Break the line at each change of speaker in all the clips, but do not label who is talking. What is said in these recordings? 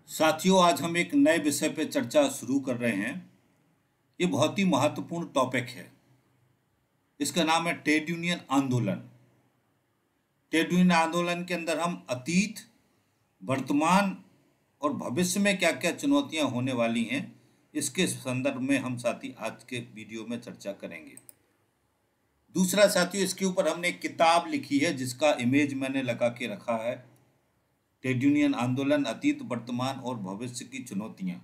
साथियों, आज हम एक नए विषय पर चर्चा शुरू कर रहे हैं। ये बहुत ही महत्वपूर्ण टॉपिक है। इसका नाम है ट्रेड यूनियन आंदोलन। ट्रेड यूनियन आंदोलन के अंदर हम अतीत, वर्तमान और भविष्य में क्या क्या चुनौतियां होने वाली हैं, इसके संदर्भ में हम साथी आज के वीडियो में चर्चा करेंगे। दूसरा साथियों, इसके ऊपर हमने एक किताब लिखी है जिसका इमेज मैंने लगा के रखा है। ट्रेड यूनियन आंदोलन, अतीत, वर्तमान और भविष्य की चुनौतियां।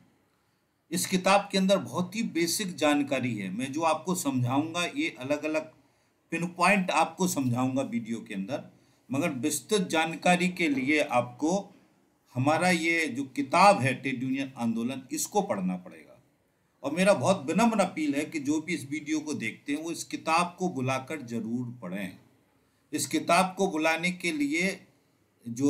इस किताब के अंदर बहुत ही बेसिक जानकारी है। मैं जो आपको समझाऊंगा ये अलग अलग पिन पॉइंट आपको समझाऊंगा वीडियो के अंदर, मगर विस्तृत जानकारी के लिए आपको हमारा ये जो किताब है ट्रेड यूनियन आंदोलन, इसको पढ़ना पड़ेगा। और मेरा बहुत विनम्र अपील है कि जो भी इस वीडियो को देखते हैं वो इस किताब को बुलाकर जरूर पढ़ें। इस किताब को बुलाने के लिए जो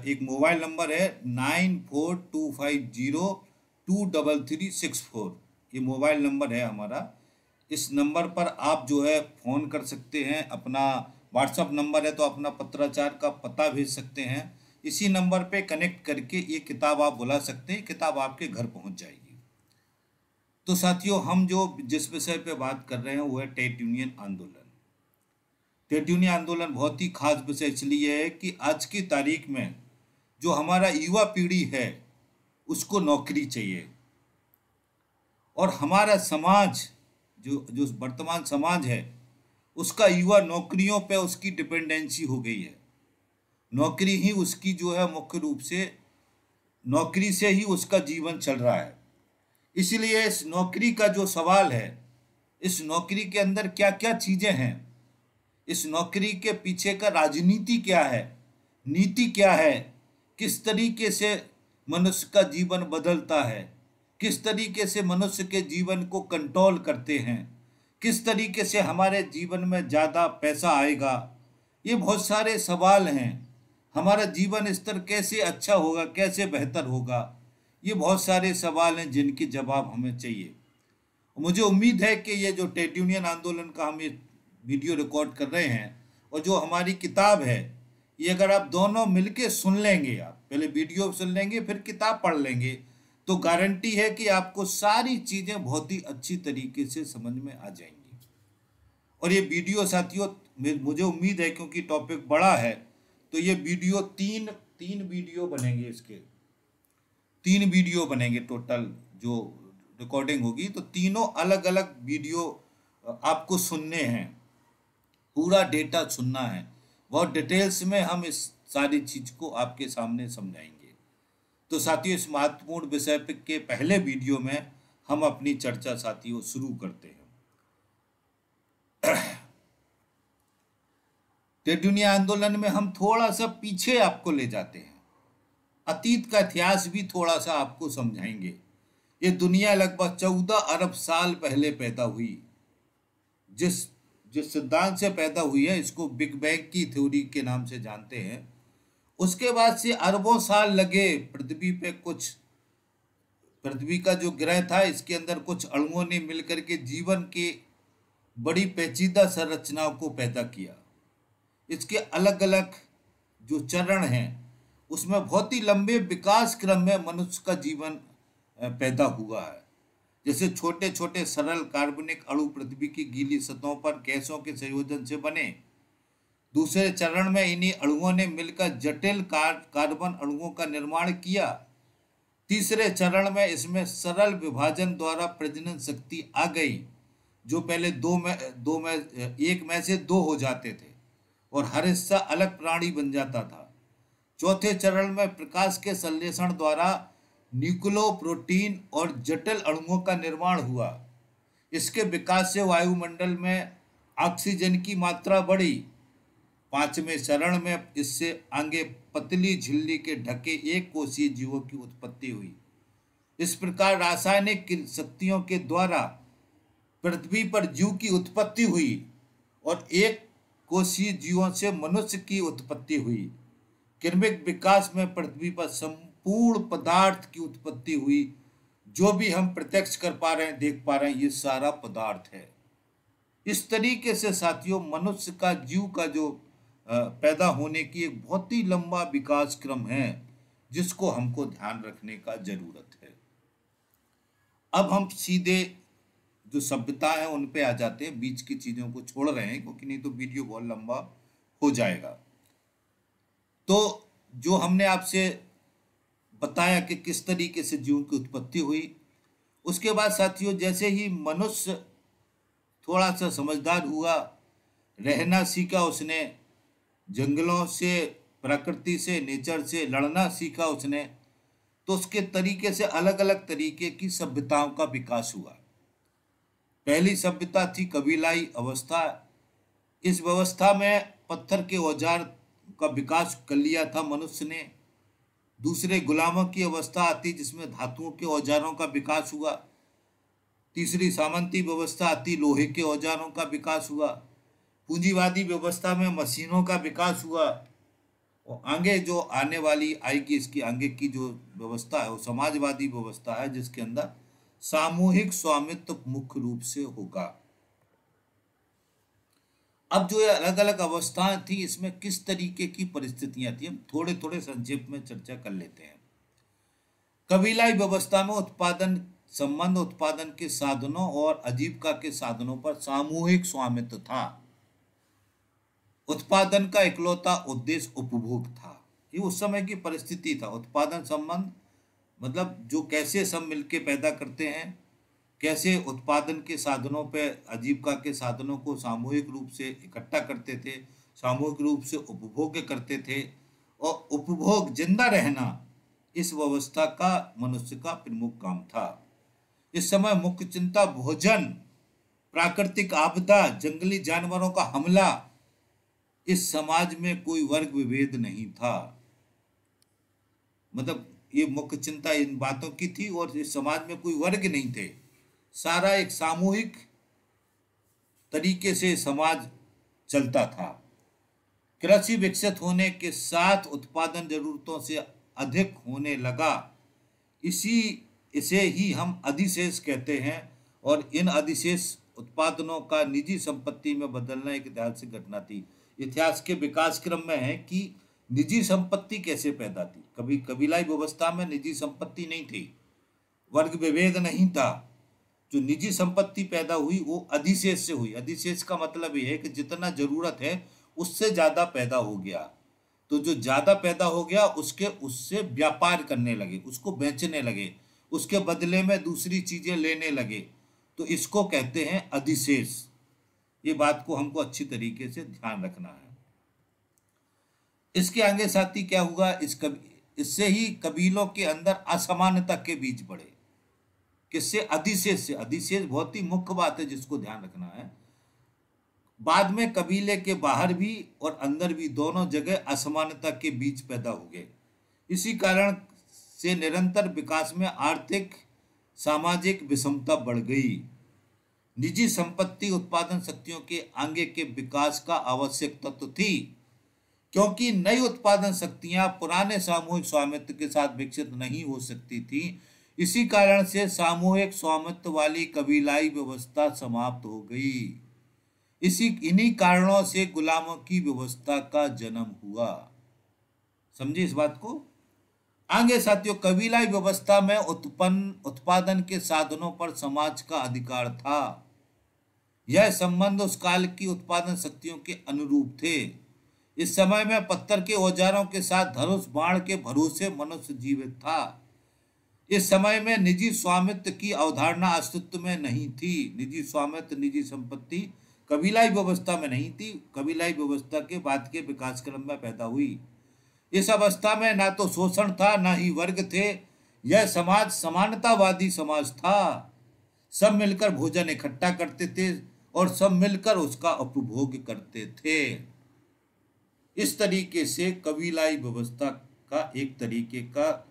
एक मोबाइल नंबर है 9425023364, ये मोबाइल नंबर है हमारा। इस नंबर पर आप जो है फ़ोन कर सकते हैं। अपना व्हाट्सअप नंबर है तो अपना पत्राचार का पता भेज सकते हैं। इसी नंबर पे कनेक्ट करके ये किताब आप बुला सकते हैं। किताब आपके घर पहुंच जाएगी। तो साथियों, हम जो जिस विषय पे बात कर रहे हैं वो है ट्रेड यूनियन आंदोलन। ट्रेड यूनियन आंदोलन बहुत ही खास विषय इसलिए है कि आज की तारीख में जो हमारा युवा पीढ़ी है उसको नौकरी चाहिए, और हमारा समाज जो जो वर्तमान समाज है उसका युवा नौकरियों पे उसकी डिपेंडेंसी हो गई है। नौकरी ही उसकी जो है मुख्य रूप से, नौकरी से ही उसका जीवन चल रहा है। इसलिए इस नौकरी का जो सवाल है, इस नौकरी के अंदर क्या क्या चीज़ें हैं, इस नौकरी के पीछे का राजनीति क्या है, नीति क्या है, किस तरीके से मनुष्य का जीवन बदलता है, किस तरीके से मनुष्य के जीवन को कंट्रोल करते हैं, किस तरीके से हमारे जीवन में ज़्यादा पैसा आएगा, ये बहुत सारे सवाल हैं। हमारा जीवन स्तर कैसे अच्छा होगा, कैसे बेहतर होगा, ये बहुत सारे सवाल हैं जिनके जवाब हमें चाहिए। मुझे उम्मीद है कि ये जो ट्रेड यूनियन आंदोलन का हम ये वीडियो रिकॉर्ड कर रहे हैं और जो हमारी किताब है, ये अगर आप दोनों मिलके सुन लेंगे, आप पहले वीडियो सुन लेंगे फिर किताब पढ़ लेंगे, तो गारंटी है कि आपको सारी चीज़ें बहुत ही अच्छी तरीके से समझ में आ जाएंगी। और ये वीडियो साथियों, मुझे उम्मीद है क्योंकि टॉपिक बड़ा है, तो ये वीडियो तीन वीडियो बनेंगे। इसके 3 वीडियो बनेंगे टोटल। जो रिकॉर्डिंग होगी तो तीनों अलग अलग वीडियो आपको सुनने हैं, पूरा डेटा सुनना है। बहुत डिटेल्स में हम इस सारी चीज़ को आपके सामने समझाएंगे। तो साथियों, इस महत्वपूर्ण विषय के पहले वीडियो में हम अपनी चर्चा साथियों शुरू करते हैं। ट्रेड यूनियन आंदोलन में हम थोड़ा सा पीछे आपको ले जाते हैं, अतीत का इतिहास भी थोड़ा सा आपको समझाएंगे। ये दुनिया लगभग 14 अरब साल पहले पैदा हुई। जिस जिस सिद्धांत से पैदा हुई है, इसको बिग बैंग की थ्योरी के नाम से जानते हैं। उसके बाद से अरबों साल लगे पृथ्वी का जो ग्रह था, इसके अंदर कुछ अणुओं ने मिलकर के जीवन के बड़ी पेचीदा संरचनाओं को पैदा किया। इसके अलग अलग जो चरण हैं, उसमें बहुत ही लंबे विकास क्रम में मनुष्य का जीवन पैदा हुआ है। जैसे छोटे छोटे सरल कार्बनिक अणु पृथ्वी की गीली सतहों पर गैसों के संयोजन से बने। दूसरे चरण में इन्हीं अणुओं ने मिलकर जटिल कार्बन अणुओं का निर्माण किया। तीसरे चरण में इसमें सरल विभाजन द्वारा प्रजनन शक्ति आ गई, जो पहले एक में से 2 हो जाते थे और हर हिस्सा अलग प्राणी बन जाता था। चौथे चरण में प्रकाश के संश्लेषण द्वारा न्यूक्लियोप्रोटीन और जटिल अणुओं का निर्माण हुआ। इसके विकास से वायुमंडल में ऑक्सीजन की मात्रा बढ़ी। 5वें चरण में इससे आगे पतली झिल्ली के ढके एक कोशीय जीवों की उत्पत्ति हुई। इस प्रकार रासायनिक शक्तियों के द्वारा पृथ्वी पर जीव की उत्पत्ति हुई और एक कोशीय जीवों से मनुष्य की उत्पत्ति हुई। क्रमिक विकास में पृथ्वी पर संपूर्ण पदार्थ की उत्पत्ति हुई। जो भी हम प्रत्यक्ष कर पा रहे हैं, देख पा रहे हैं, ये सारा पदार्थ है। इस तरीके से साथियों, मनुष्य का जीव का जो पैदा होने की एक बहुत ही लंबा विकास क्रम है। जिसको हमको ध्यान रखने का जरूरत है। अब हम सीधे जो सभ्यता है उन पे आ जाते हैं, बीच की चीजों को छोड़ रहे हैं क्योंकि नहीं तो वीडियो बहुत लंबा हो जाएगा। तो जो हमने आपसे बताया कि किस तरीके से जीवन की उत्पत्ति हुई, उसके बाद साथियों जैसे ही मनुष्य थोड़ा सा समझदार हुआ, रहना सीखा उसने, जंगलों से, प्रकृति से, नेचर से लड़ना सीखा उसने, तो उसके तरीके से अलग अलग तरीके की सभ्यताओं का विकास हुआ। पहली सभ्यता थी कबीलाई अवस्था। इस व्यवस्था में पत्थर के औजार का विकास कर लिया था मनुष्य ने। दूसरे गुलामों की अवस्था आती जिसमें धातुओं के औजारों का विकास हुआ। तीसरी सामंती व्यवस्था आती, लोहे के औजारों का विकास हुआ। पूंजीवादी व्यवस्था में मशीनों का विकास हुआ। और आगे जो आने वाली आएगी, इसकी आगे की जो व्यवस्था है वो समाजवादी व्यवस्था है, जिसके अंदर सामूहिक स्वामित्व मुख्य रूप से होगा। अब जो ये अलग अलग अवस्थाएं थी, इसमें किस तरीके की परिस्थितियां थी, हम थोड़े थोड़े संक्षेप में चर्चा कर लेते हैं। कबीलाई व्यवस्था में उत्पादन संबंध उत्पादन के साधनों और आजीविका के साधनों पर सामूहिक स्वामित्व था। उत्पादन का इकलौता उद्देश्य उपभोग था। ये उस समय की परिस्थिति था। उत्पादन संबंध मतलब जो कैसे सब मिलके पैदा करते हैं, कैसे उत्पादन के साधनों पे, आजीविका के साधनों को सामूहिक रूप से इकट्ठा करते थे, सामूहिक रूप से उपभोग करते थे, और उपभोग जिंदा रहना इस व्यवस्था का मनुष्य का प्रमुख काम था। इस समय मुख्य चिंता भोजन, प्राकृतिक आपदा, जंगली जानवरों का हमला। इस समाज में कोई वर्ग विभेद नहीं था। मतलब ये मुख्य चिंता इन बातों की थी, और इस समाज में कोई वर्ग नहीं थे। सारा एक सामूहिक तरीके से समाज चलता था। कृषि विकसित होने के साथ उत्पादन जरूरतों से अधिक होने लगा। इसे ही हम अधिशेष कहते हैं, और इन अधिशेष उत्पादनों का निजी संपत्ति में बदलना एक ऐतिहासिक घटना थी। इतिहास के विकास क्रम में है कि निजी संपत्ति कैसे पैदा थी। कभी कबीलाई व्यवस्था में निजी संपत्ति नहीं थी, वर्ग विभेद नहीं था। जो निजी संपत्ति पैदा हुई वो अधिशेष से हुई। अधिशेष का मतलब ये है कि जितना जरूरत है उससे ज्यादा पैदा हो गया, तो जो ज्यादा पैदा हो गया उससे व्यापार करने लगे, उसको बेचने लगे, उसके बदले में दूसरी चीजें लेने लगे, तो इसको कहते हैं अधिशेष। ये बात को हमको अच्छी तरीके से ध्यान रखना है। इसके आगे साथी क्या हुआ, इससे ही कबीलों के अंदर असमानता के बीज पड़े। किससे? अधिशेष से। अधिशेष बहुत ही मुख्य बात है जिसको ध्यान रखना है। बाद में कबीले के बाहर भी और अंदर भी दोनों जगह असमानता के बीज पैदा हो गए। इसी कारण से निरंतर विकास में आर्थिक सामाजिक विषमता बढ़ गई। निजी संपत्ति उत्पादन शक्तियों के आगे के विकास का आवश्यक तत्व थी, क्योंकि नई उत्पादन शक्तियां पुराने सामूहिक स्वामित्व के साथ विकसित नहीं हो सकती थी। इसी कारण से सामूहिक स्वामित्व वाली कबीलाई व्यवस्था समाप्त हो गई। इन्हीं कारणों से गुलामों की व्यवस्था का जन्म हुआ। समझिए इस बात को। आगे साथियों, कबीलाई व्यवस्था में उत्पादन के साधनों पर समाज का अधिकार था। यह संबंध उस काल की उत्पादन शक्तियों के अनुरूप थे। इस समय में पत्थर के औजारों के साथ धनुष बाण के भरोसे मनुष्य जीवित था। इस समय में निजी स्वामित्व की अवधारणा अस्तित्व में नहीं थी। निजी स्वामित्व, निजी संपत्ति कबीलाई व्यवस्था में नहीं थी। कबीलाई व्यवस्था के बाद के विकास क्रम में पैदा हुई। इस अवस्था में ना तो शोषण था, ना ही वर्ग थे। यह समाज समानतावादी समाज था। सब मिलकर भोजन इकट्ठा करते थे और सब मिलकर उसका उपभोग करते थे। इस तरीके से कबीलाई व्यवस्था का एक तरीके का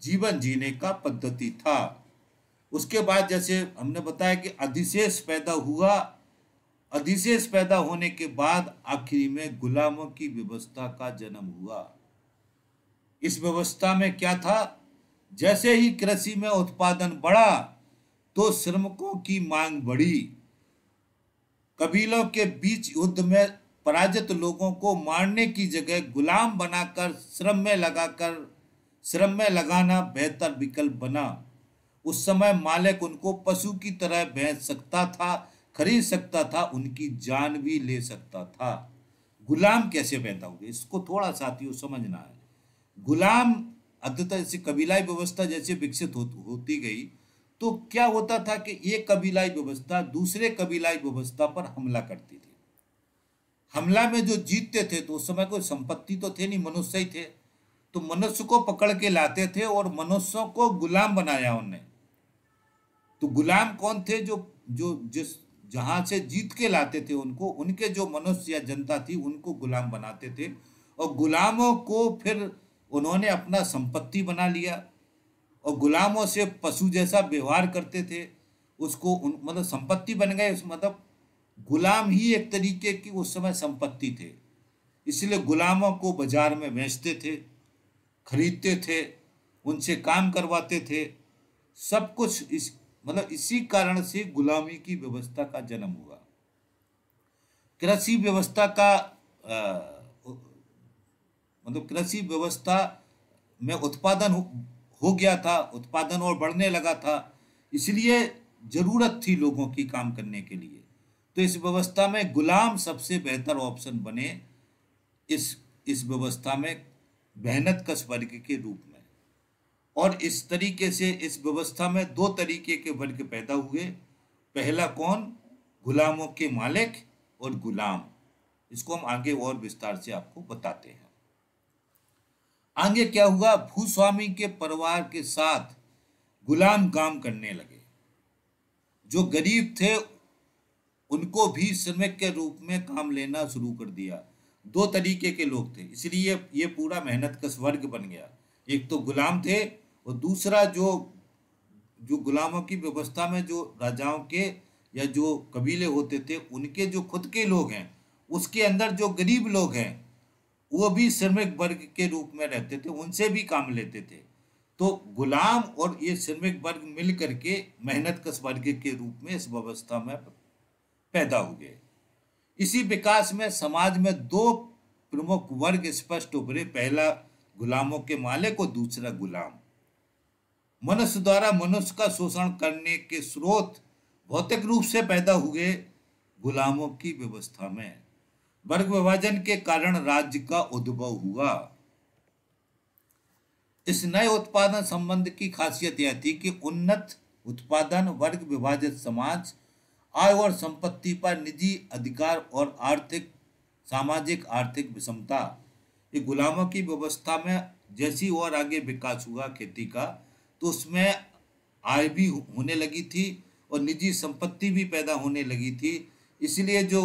जीवन जीने का पद्धति था। उसके बाद जैसे हमने बताया कि अधिशेष पैदा हुआ। अधिशेष पैदा होने के बाद आखिरी में गुलामों की व्यवस्था का जन्म हुआ। इस व्यवस्था में क्या था, जैसे ही कृषि में उत्पादन बढ़ा तो श्रमिकों की मांग बढ़ी। कबीलों के बीच युद्ध में पराजित लोगों को मारने की जगह गुलाम बनाकर श्रम में लगाकर श्रम में लगाना बेहतर विकल्प बना। उस समय मालिक उनको पशु की तरह बेच सकता था, खरीद सकता था, उनकी जान भी ले सकता था। गुलाम कैसे पैदा हुए, इसको थोड़ा साथियों समझना है। गुलाम अंततः जैसे कबीलाई व्यवस्था जैसे विकसित होती गई, तो क्या होता था कि एक कबीलाई व्यवस्था दूसरे कबीलाई व्यवस्था पर हमला करती थी। हमला में जो जीतते थे, तो उस समय कोई संपत्ति तो थे नहीं, मनुष्य ही थे, तो मनुष्य को पकड़ के लाते थे और मनुष्यों को गुलाम बनाया उन्होंने। तो गुलाम कौन थे? जो जो जिस जहां से जीत के लाते थे उनको, उनके जो मनुष्य या जनता थी उनको गुलाम बनाते थे, और गुलामों को फिर उन्होंने अपना संपत्ति बना लिया, और गुलामों से पशु जैसा व्यवहार करते थे। उसको मतलब संपत्ति बन गए, मतलब गुलाम ही एक तरीके की उस समय संपत्ति थे। इसलिए गुलामों को बाजार में बेचते थे, खरीदते थे, उनसे काम करवाते थे, सब कुछ इस मतलब इसी कारण से गुलामी की व्यवस्था का जन्म हुआ। कृषि व्यवस्था का मतलब कृषि व्यवस्था में उत्पादन हो गया था, उत्पादन और बढ़ने लगा था, इसलिए जरूरत थी लोगों की काम करने के लिए। तो इस व्यवस्था में गुलाम सबसे बेहतर ऑप्शन बने, इस व्यवस्था में मेहनतकश वर्ग के रूप में। और इस तरीके से इस व्यवस्था में दो तरीके के वर्ग पैदा हुए। पहला कौन? गुलामों के मालिक और गुलाम। इसको हम आगे और विस्तार से आपको बताते हैं। आगे क्या हुआ? भूस्वामी के परिवार के साथ गुलाम काम करने लगे। जो गरीब थे उनको भी श्रमिक के रूप में काम लेना शुरू कर दिया। दो तरीके के लोग थे, इसलिए ये पूरा मेहनतकश वर्ग बन गया। एक तो गुलाम थे, और दूसरा जो जो गुलामों की व्यवस्था में जो राजाओं के या जो कबीले होते थे उनके जो खुद के लोग हैं, उसके अंदर जो गरीब लोग हैं वो भी श्रमिक वर्ग के रूप में रहते थे, उनसे भी काम लेते थे। तो गुलाम और ये श्रमिक वर्ग मिल करके मेहनतकश वर्ग के रूप में इस व्यवस्था में पैदा हुए। इसी विकास में समाज में दो प्रमुख वर्ग स्पष्ट उभरे। पहला गुलामों के मालिक और दूसरा गुलाम। मनुष्य द्वारा मनुष्य का शोषण करने के स्रोत भौतिक रूप से पैदा हुए गुलामों की व्यवस्था में। वर्ग विभाजन के कारण राज्य का उद्भव हुआ। इस नए उत्पादन संबंध की खासियत यह थी कि उन्नत उत्पादन, वर्ग विभाजित समाज, आय और संपत्ति पर निजी अधिकार और सामाजिक आर्थिक विषमता। ये गुलामों की व्यवस्था में जैसी और आगे विकास हुआ खेती का, तो उसमें आय भी होने लगी थी और निजी संपत्ति भी पैदा होने लगी थी। इसलिए जो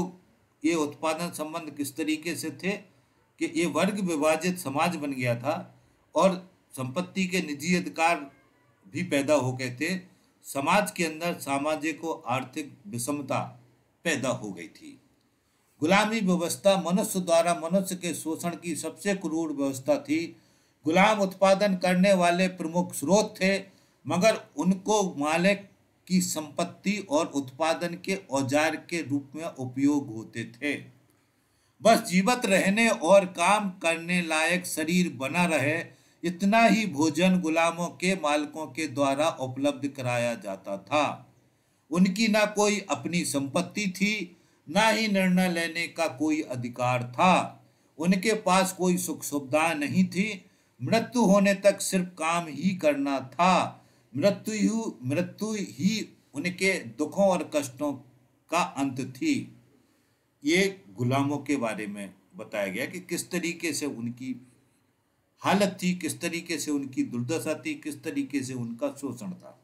ये उत्पादन संबंध किस तरीके से थे कि ये वर्ग विभाजित समाज बन गया था और संपत्ति के निजी अधिकार भी पैदा हो गए थे। समाज के अंदर सामाजिक और आर्थिक विषमता पैदा हो गई थी। गुलामी व्यवस्था मनुष्य द्वारा मनुष्य के शोषण की सबसे क्रूर व्यवस्था थी। गुलाम उत्पादन करने वाले प्रमुख स्रोत थे, मगर उनको मालिक की संपत्ति और उत्पादन के औजार के रूप में उपयोग होते थे। बस जीवित रहने और काम करने लायक शरीर बना रहे, इतना ही भोजन गुलामों के मालिकों के द्वारा उपलब्ध कराया जाता था। उनकी ना कोई अपनी संपत्ति थी, ना ही निर्णय लेने का कोई अधिकार था। उनके पास कोई सुख सुविधा नहीं थी। मृत्यु होने तक सिर्फ काम ही करना था। मृत्यु ही उनके दुखों और कष्टों का अंत थी। ये गुलामों के बारे में बताया गया कि किस तरीके से उनकी हालत थी, किस तरीके से उनकी दुर्दशा थी, किस तरीके से उनका शोषण था।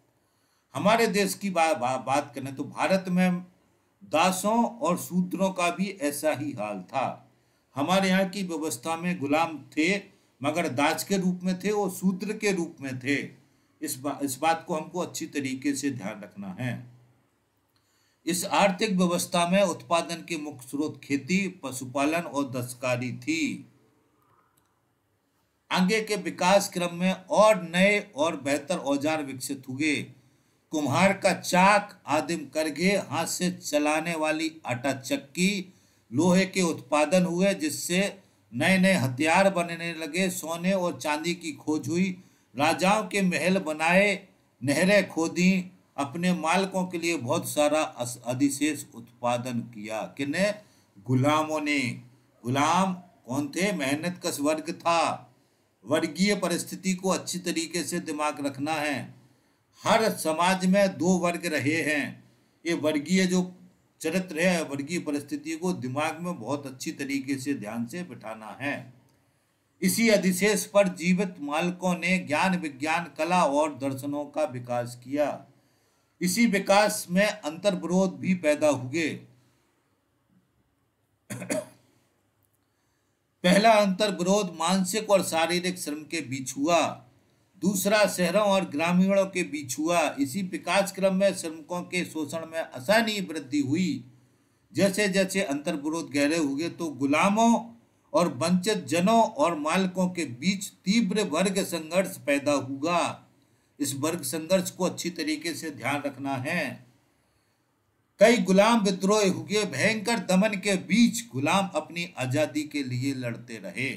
हमारे देश की बात करें तो भारत में दासों और शूद्रों का भी ऐसा ही हाल था। हमारे यहाँ की व्यवस्था में गुलाम थे, मगर दास के रूप में थे और शूद्र के रूप में थे। इस बात को हमको अच्छी तरीके से ध्यान रखना है। इस आर्थिक व्यवस्था में उत्पादन के मुख्य स्रोत खेती, पशुपालन और दस्तकारी थी। आगे के विकास क्रम में और नए और बेहतर औजार विकसित हुए। कुम्हार का चाक, आदिम करघे, हाथ से चलाने वाली आटा चक्की, लोहे के उत्पादन हुए, जिससे नए नए हथियार बनने लगे, सोने और चांदी की खोज हुई, राजाओं के महल बनाए, नहरें खोदी, अपने मालिकों के लिए बहुत सारा अधिशेष उत्पादन किया। किने? गुलामों ने। गुलाम कौन थे? मेहनत कश वर्ग था। वर्गीय परिस्थिति को अच्छी तरीके से दिमाग रखना है। हर समाज में दो वर्ग रहे हैं। ये वर्गीय जो चरित्र है, वर्गीय परिस्थिति को दिमाग में बहुत अच्छी तरीके से ध्यान से बिठाना है। इसी अधिशेष पर जीवित मालिकों ने ज्ञान, विज्ञान, कला और दर्शनों का विकास किया। इसी विकास में अंतर्विरोध भी पैदा हुए। पहला अंतर्विरोध मानसिक और शारीरिक श्रम के बीच हुआ, दूसरा शहरों और ग्रामीणों के बीच हुआ। इसी विकास क्रम में श्रमिकों के शोषण में असहनीय वृद्धि हुई। जैसे जैसे अंतर्विरोध गहरे हुए तो गुलामों और वंचित जनों और मालिकों के बीच तीव्र वर्ग संघर्ष पैदा हुआ। इस वर्ग संघर्ष को अच्छी तरीके से ध्यान रखना है। कई गुलाम विद्रोह हुए। भयंकर दमन के बीच गुलाम अपनी आजादी के लिए लड़ते रहे।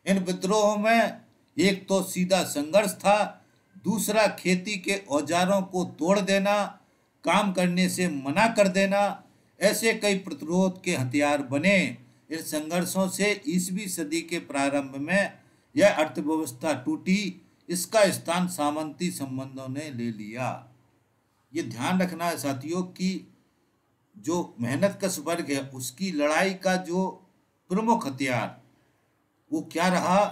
इन विद्रोहों में एक तो सीधा संघर्ष था, दूसरा खेती के औजारों को तोड़ देना, काम करने से मना कर देना। ऐसे कई प्रतिरोध के हथियार बने। इन संघर्षों से 20वीं सदी के प्रारंभ में यह अर्थव्यवस्था टूटी। इसका स्थान सामंती संबंधों ने ले लिया। ये ध्यान रखना है साथियों कि जो मेहनत कश वर्ग है उसकी लड़ाई का जो प्रमुख हथियार वो क्या रहा?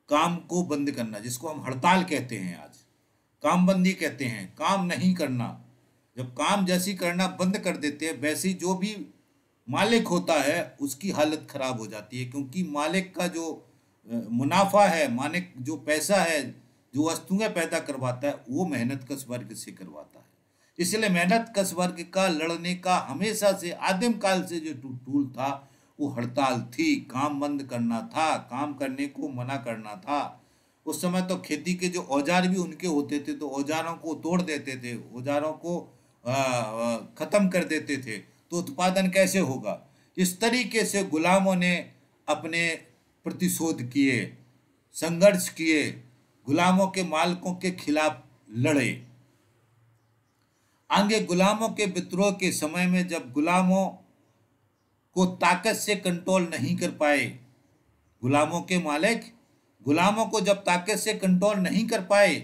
काम को बंद करना, जिसको हम हड़ताल कहते हैं, आज कामबंदी कहते हैं। काम नहीं करना। जब काम जैसी करना बंद कर देते हैं, वैसे ही जो भी मालिक होता है उसकी हालत खराब हो जाती है, क्योंकि मालिक का जो मुनाफा है, मालिक जो पैसा है, जो वस्तुएं पैदा करवाता है, वो मेहनत कश वर्ग से करवाता है। इसलिए मेहनत कश वर्ग का लड़ने का हमेशा से आदिम काल से जो टूल था वो हड़ताल थी। काम बंद करना था, काम करने को मना करना था। उस समय तो खेती के जो औजार भी उनके होते थे तो औजारों को तोड़ देते थे, औजारों को खत्म कर देते थे, तो उत्पादन कैसे होगा? इस तरीके से गुलामों ने अपने प्रतिशोध किए, संघर्ष किए, गुलामों के मालिकों के खिलाफ लड़े। आगे गुलामों के विद्रोह के समय में जब गुलामों को ताकत से कंट्रोल नहीं कर पाए, गुलामों के मालिक गुलामों को जब ताकत से कंट्रोल नहीं कर पाए,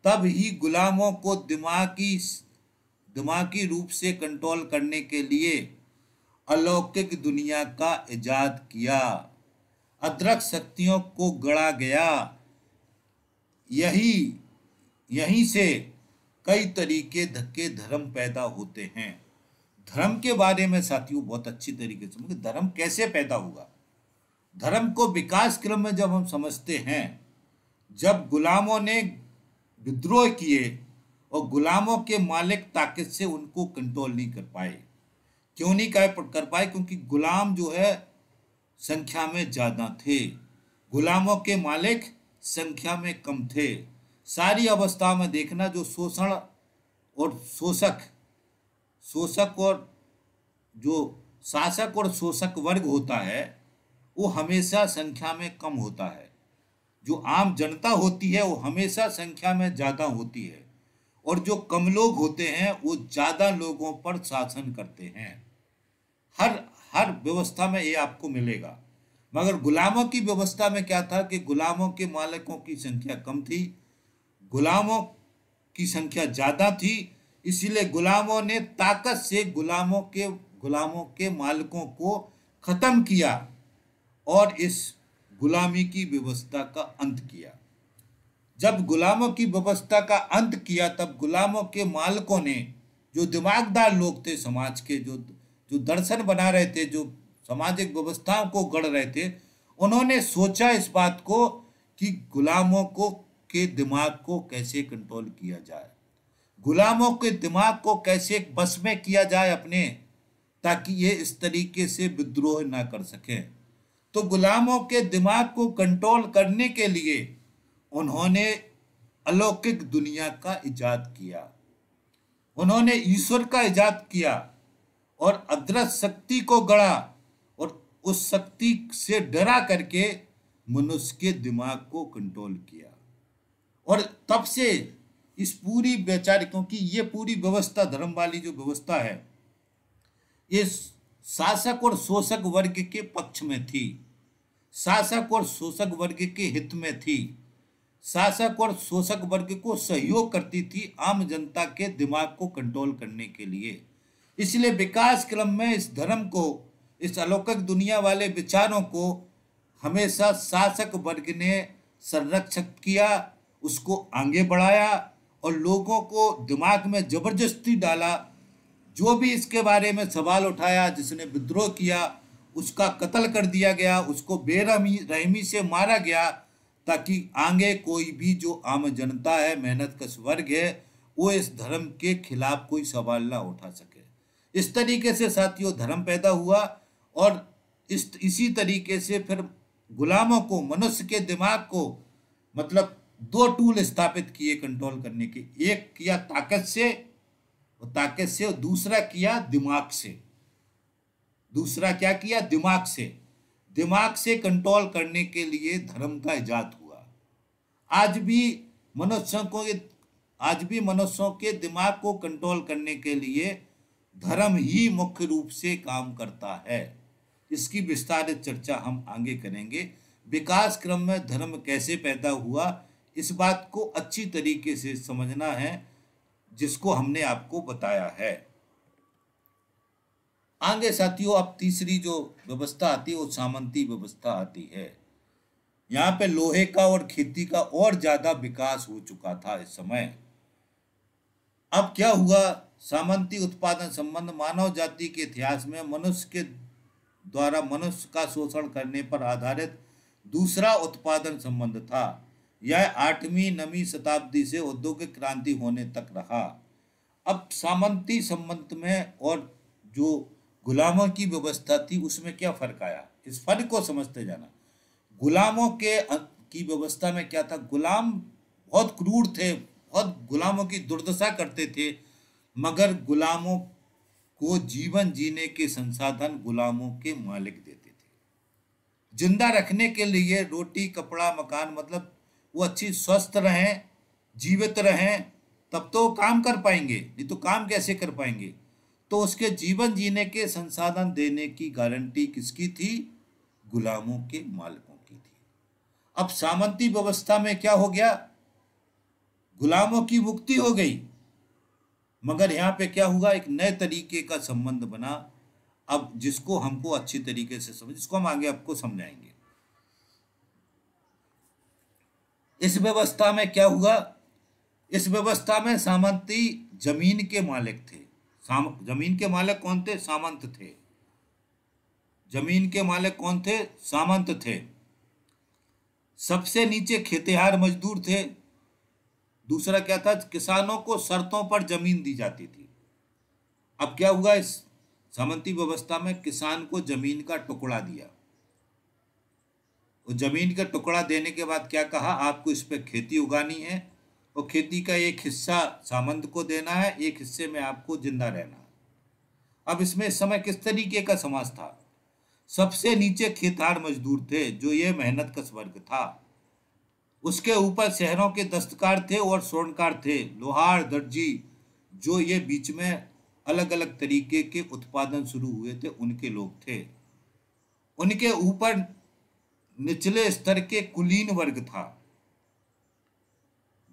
तब ही गुलामों को दिमागी रूप से कंट्रोल करने के लिए अलौकिक दुनिया का इजाद किया। अदृश्य शक्तियों को गढ़ा गया। यहीं से कई तरीके के धर्म पैदा होते हैं। धर्म के बारे में साथियों बहुत अच्छी तरीके से, मतलब धर्म कैसे पैदा हुआ, धर्म को विकास क्रम में जब हम समझते हैं, जब गुलामों ने विद्रोह किए और गुलामों के मालिक ताकत से उनको कंट्रोल नहीं कर पाए। क्यों नहीं कर पाए? क्योंकि गुलाम जो है संख्या में ज़्यादा थे, गुलामों के मालिक संख्या में कम थे। सारी अवस्था में देखना, जो शोषण और शोषक और जो शासक और शोषक वर्ग होता है वो हमेशा संख्या में कम होता है। जो आम जनता होती है वो हमेशा संख्या में ज़्यादा होती है, और जो कम लोग होते हैं वो ज़्यादा लोगों पर शासन करते हैं। हर व्यवस्था में ये आपको मिलेगा। मगर गुलामों की व्यवस्था में क्या था कि गुलामों के मालिकों की संख्या कम थी, गुलामों की संख्या ज़्यादा थी। इसीलिए गुलामों ने ताकत से गुलामों के मालिकों को ख़त्म किया और इस गुलामी की व्यवस्था का अंत किया। जब गुलामों की व्यवस्था का अंत किया, तब गुलामों के मालिकों ने, जो दिमागदार लोग थे समाज के, जो दर्शन बना रहे थे, जो सामाजिक व्यवस्थाओं को गढ़ रहे थे, उन्होंने सोचा इस बात को कि गुलामों के दिमाग को कैसे कंट्रोल किया जाए, गुलामों के दिमाग को कैसे बस में किया जाए अपने, ताकि ये इस तरीके से विद्रोह ना कर सकें। तो गुलामों के दिमाग को कंट्रोल करने के लिए उन्होंने अलौकिक दुनिया का इजाद किया, उन्होंने ईश्वर का इजाद किया और अदृश्य शक्ति को गढ़ा और उस शक्ति से डरा करके मनुष्य के दिमाग को कंट्रोल किया। और तब से इस पूरी बेचारी, क्योंकि ये पूरी व्यवस्था, धर्म वाली जो व्यवस्था है, ये शासक और शोषक वर्ग के पक्ष में थी, शासक और शोषक वर्ग के हित में थी, शासक और शोषक वर्ग को सहयोग करती थी आम जनता के दिमाग को कंट्रोल करने के लिए। इसलिए विकास क्रम में इस धर्म को, इस अलौकिक दुनिया वाले विचारों को हमेशा शासक वर्ग ने संरक्षित किया, उसको आगे बढ़ाया और लोगों को दिमाग में जबरदस्ती डाला। जो भी इसके बारे में सवाल उठाया, जिसने विद्रोह किया, उसका कत्ल कर दिया गया, उसको बेरहमी से मारा गया, ताकि आगे कोई भी जो आम जनता है, मेहनत कश वर्ग है, वो इस धर्म के खिलाफ कोई सवाल ना उठा सके। इस तरीके से साथियों धर्म पैदा हुआ और इसी तरीके से फिर गुलामों को, मनुष्य के दिमाग को, मतलब दो टूल स्थापित किए कंट्रोल करने के। एक किया ताकत से, और दूसरा किया दिमाग से। दूसरा क्या किया? दिमाग से। दिमाग से कंट्रोल करने के लिए धर्म का इजाद हुआ। आज भी मनुष्यों के दिमाग को कंट्रोल करने के लिए धर्म ही मुख्य रूप से काम करता है। इसकी विस्तारित चर्चा हम आगे करेंगे। विकास क्रम में धर्म कैसे पैदा हुआ, इस बात को अच्छी तरीके से समझना है, जिसको हमने आपको बताया है। आगे साथियों अब तीसरी जो व्यवस्था आती है वो सामंती व्यवस्था आती है। यहाँ पे लोहे का और खेती का और ज्यादा विकास हो चुका था इस समय। अब क्या हुआ? सामंती उत्पादन संबंध मानव जाति के इतिहास में मनुष्य के द्वारा मनुष्य का शोषण करने पर आधारित दूसरा उत्पादन संबंध था। यह 8वीं 9वीं शताब्दी से औद्योगिक क्रांति होने तक रहा। अब सामंती संबंध में और जो गुलामों की व्यवस्था थी उसमें क्या फर्क आया, इस फर्क को समझते जाना। गुलामों की व्यवस्था में क्या था? गुलाम बहुत क्रूर थे, बहुत गुलामों की दुर्दशा करते थे, मगर गुलामों को जीवन जीने के संसाधन गुलामों के मालिक देते थे। जिंदा रखने के लिए रोटी, कपड़ा, मकान, मतलब वो अच्छी स्वस्थ रहें, जीवित रहें, तब तो काम कर पाएंगे, नहीं तो काम कैसे कर पाएंगे। तो उसके जीवन जीने के संसाधन देने की गारंटी किसकी थी? गुलामों के मालिकों की थी। अब सामंती व्यवस्था में क्या हो गया? गुलामों की मुक्ति हो गई, मगर यहाँ पे क्या हुआ? एक नए तरीके का संबंध बना, अब जिसको हमको अच्छी तरीके से समझ, जिसको हम आगे आपको समझाएंगे। इस व्यवस्था में क्या हुआ? इस व्यवस्था में सामंती जमीन के मालिक थे। जमीन के मालिक कौन थे? सामंत थे। जमीन के मालिक कौन थे? सामंत थे। सबसे नीचे खेतिहार मजदूर थे। दूसरा क्या था? किसानों को शर्तों पर जमीन दी जाती थी। अब क्या हुआ? इस सामंती व्यवस्था में किसान को जमीन का टुकड़ा दिया, और जमीन का टुकड़ा देने के बाद क्या कहा? आपको इस पे खेती उगानी है, और खेती का एक हिस्सा सामंत को देना है, एक हिस्से में आपको जिंदा रहना है। अब इसमें इस समय किस तरीके का समाज था? सबसे नीचे खेतिहार मजदूर थे, जो ये मेहनत कश वर्ग था। उसके ऊपर शहरों के दस्तकार थे और स्वर्णकार थे, लोहार, दर्जी, जो ये बीच में अलग अलग तरीके के उत्पादन शुरू हुए थे, उनके लोग थे। उनके ऊपर निचले स्तर के कुलीन वर्ग था,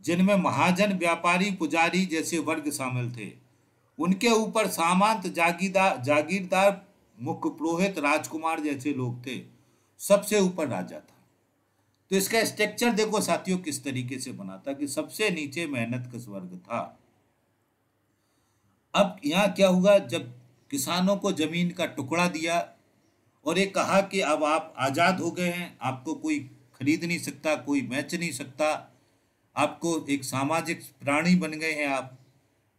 जिनमें महाजन, व्यापारी, पुजारी जैसे वर्ग शामिल थे। उनके ऊपर सामंत, जागीरदार, मुख्य पुरोहित, राजकुमार जैसे लोग थे। सबसे ऊपर राजा था। तो इसका स्ट्रक्चर देखो साथियों किस तरीके से बना था कि सबसे नीचे मेहनत कश वर्ग था। अब यहाँ क्या हुआ? जब किसानों को जमीन का टुकड़ा दिया और ये कहा कि अब आप आजाद हो गए हैं, आपको कोई खरीद नहीं सकता, कोई बेच नहीं सकता, आपको एक सामाजिक प्राणी बन गए हैं आप,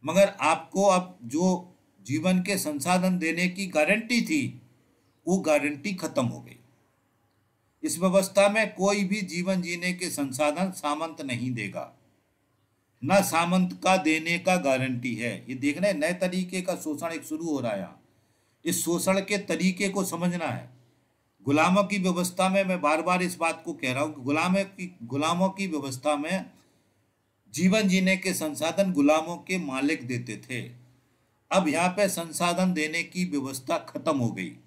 मगर आपको अब जो जीवन के संसाधन देने की गारंटी थी, वो गारंटी खत्म हो गई। इस व्यवस्था में कोई भी जीवन जीने के संसाधन सामंत नहीं देगा, ना सामंत का देने का गारंटी है। ये देखना है, नए तरीके का शोषण एक शुरू हो रहा है यहाँ। इस शोषण के तरीके को समझना है। गुलामों की व्यवस्था में, मैं बार बार इस बात को कह रहा हूँ कि गुलामों की व्यवस्था में जीवन जीने के संसाधन गुलामों के मालिक देते थे। अब यहाँ पे संसाधन देने की व्यवस्था खत्म हो गई।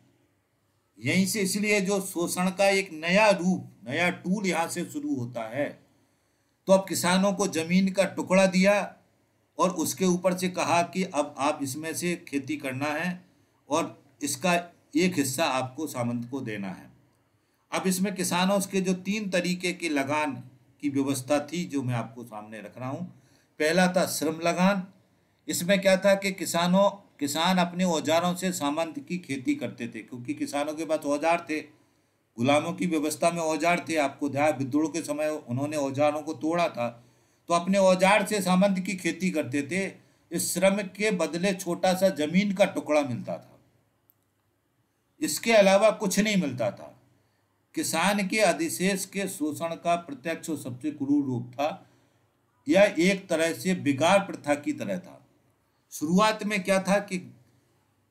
यहीं से इसलिए जो शोषण का एक नया रूप, नया टूल यहाँ से शुरू होता है। तो अब किसानों को जमीन का टुकड़ा दिया और उसके ऊपर से कहा कि अब आप इसमें से खेती करना है और इसका एक हिस्सा आपको सामंत को देना है। अब इसमें किसानों के जो 3 तरीके की लगान की व्यवस्था थी, जो मैं आपको सामने रख रहा हूँ। पहला था श्रम लगान। इसमें क्या था कि किसान अपने औजारों से सामंत की खेती करते थे, क्योंकि किसानों के पास औजार थे। गुलामों की व्यवस्था में औजार थे। आपको ध्यान, विद्रोह के समय उन्होंने औजारों को तोड़ा था, तो अपने औजार से सामंत की खेती करते थे। इस श्रम के बदले छोटा सा जमीन का टुकड़ा मिलता था, इसके अलावा कुछ नहीं मिलता था। किसान के अधिशेष के शोषण का प्रत्यक्ष और सबसे क्रूर रूप था। यह एक तरह से बिगाड़ प्रथा की तरह था। शुरुआत में क्या था कि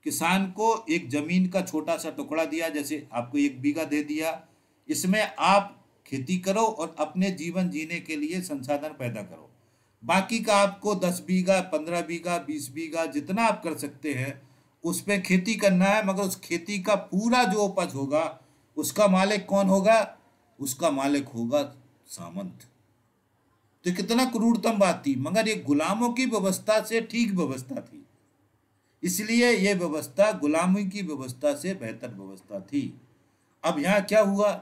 किसान को एक जमीन का छोटा सा टुकड़ा दिया, जैसे आपको 1 बीघा दे दिया, इसमें आप खेती करो और अपने जीवन जीने के लिए संसाधन पैदा करो। बाकी का आपको 10 बीघा, 15 बीघा, 20 बीघा, जितना आप कर सकते हैं उस पर खेती करना है, मगर उस खेती का पूरा जो उपज होगा उसका मालिक कौन होगा? उसका मालिक होगा सामंत। तो कितना क्रूरतम बात थी, मगर ये गुलामों की व्यवस्था से ठीक व्यवस्था थी। इसलिए ये व्यवस्था गुलामी की व्यवस्था से बेहतर व्यवस्था थी। अब यहाँ क्या हुआ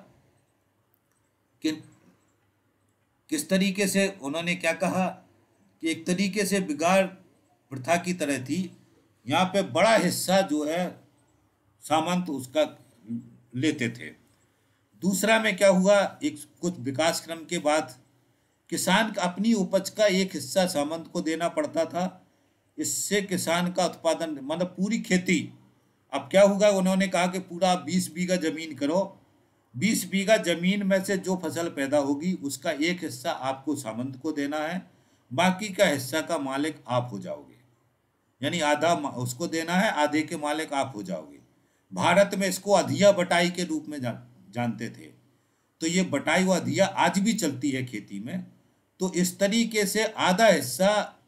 कि किस तरीके से उन्होंने क्या कहा कि एक तरीके से बिगाड़ प्रथा की तरह थी। यहाँ पे बड़ा हिस्सा जो है सामंत उसका लेते थे। दूसरा में क्या हुआ, एक कुछ विकास क्रम के बाद किसान अपनी उपज का एक हिस्सा सामंत को देना पड़ता था। इससे किसान का उत्पादन, मतलब पूरी खेती, अब क्या होगा, उन्होंने कहा कि पूरा 20 बीघा जमीन करो, 20 बीघा जमीन में से जो फसल पैदा होगी उसका एक हिस्सा आपको सामंत को देना है, बाकी का हिस्सा का मालिक आप हो जाओगे। यानी आधा उसको देना है, आधे के मालिक आप हो जाओगे। भारत में इसको अधिया बटाई के रूप में जानते थे। तो ये बटाई व अधिया आज भी चलती है खेती में। तो इस तरीके से आधा हिस्सा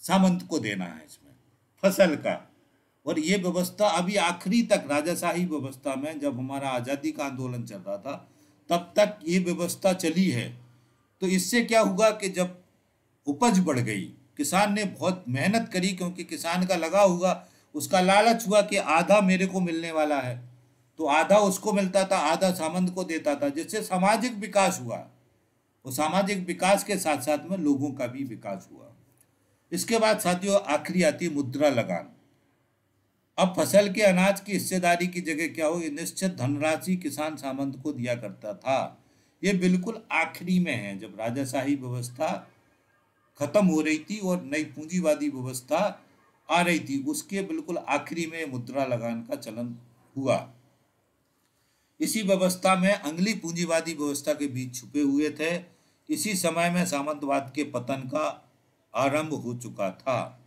सामंत को देना है इसमें फसल का। और ये व्यवस्था अभी आखिरी तक राजाशाही व्यवस्था में, जब हमारा आज़ादी का आंदोलन चल रहा था तब तक ये व्यवस्था चली है। तो इससे क्या हुआ कि जब उपज बढ़ गई, किसान ने बहुत मेहनत करी, क्योंकि किसान का लगा हुआ, उसका लालच हुआ कि आधा मेरे को मिलने वाला है, तो आधा उसको मिलता था, आधा सामंत को देता था, जिससे सामाजिक विकास हुआ। और सामाजिक विकास के साथ साथ में लोगों का भी विकास हुआ। इसके बाद साथियों आखिरी आती है मुद्रा लगान। अब फसल के अनाज की हिस्सेदारी की जगह क्या हो, निश्चित धनराशि किसान सामंत को दिया करता था। ये बिल्कुल आखिरी में है, जब राजाशाही व्यवस्था खत्म हो रही थी और नई पूंजीवादी व्यवस्था आ रही थी, उसके बिल्कुल आखिरी में मुद्रा लगान का चलन हुआ। इसी व्यवस्था में अंगली पूंजीवादी व्यवस्था के बीच छुपे हुए थे। इसी समय में सामंतवाद के पतन का आरंभ हो चुका था।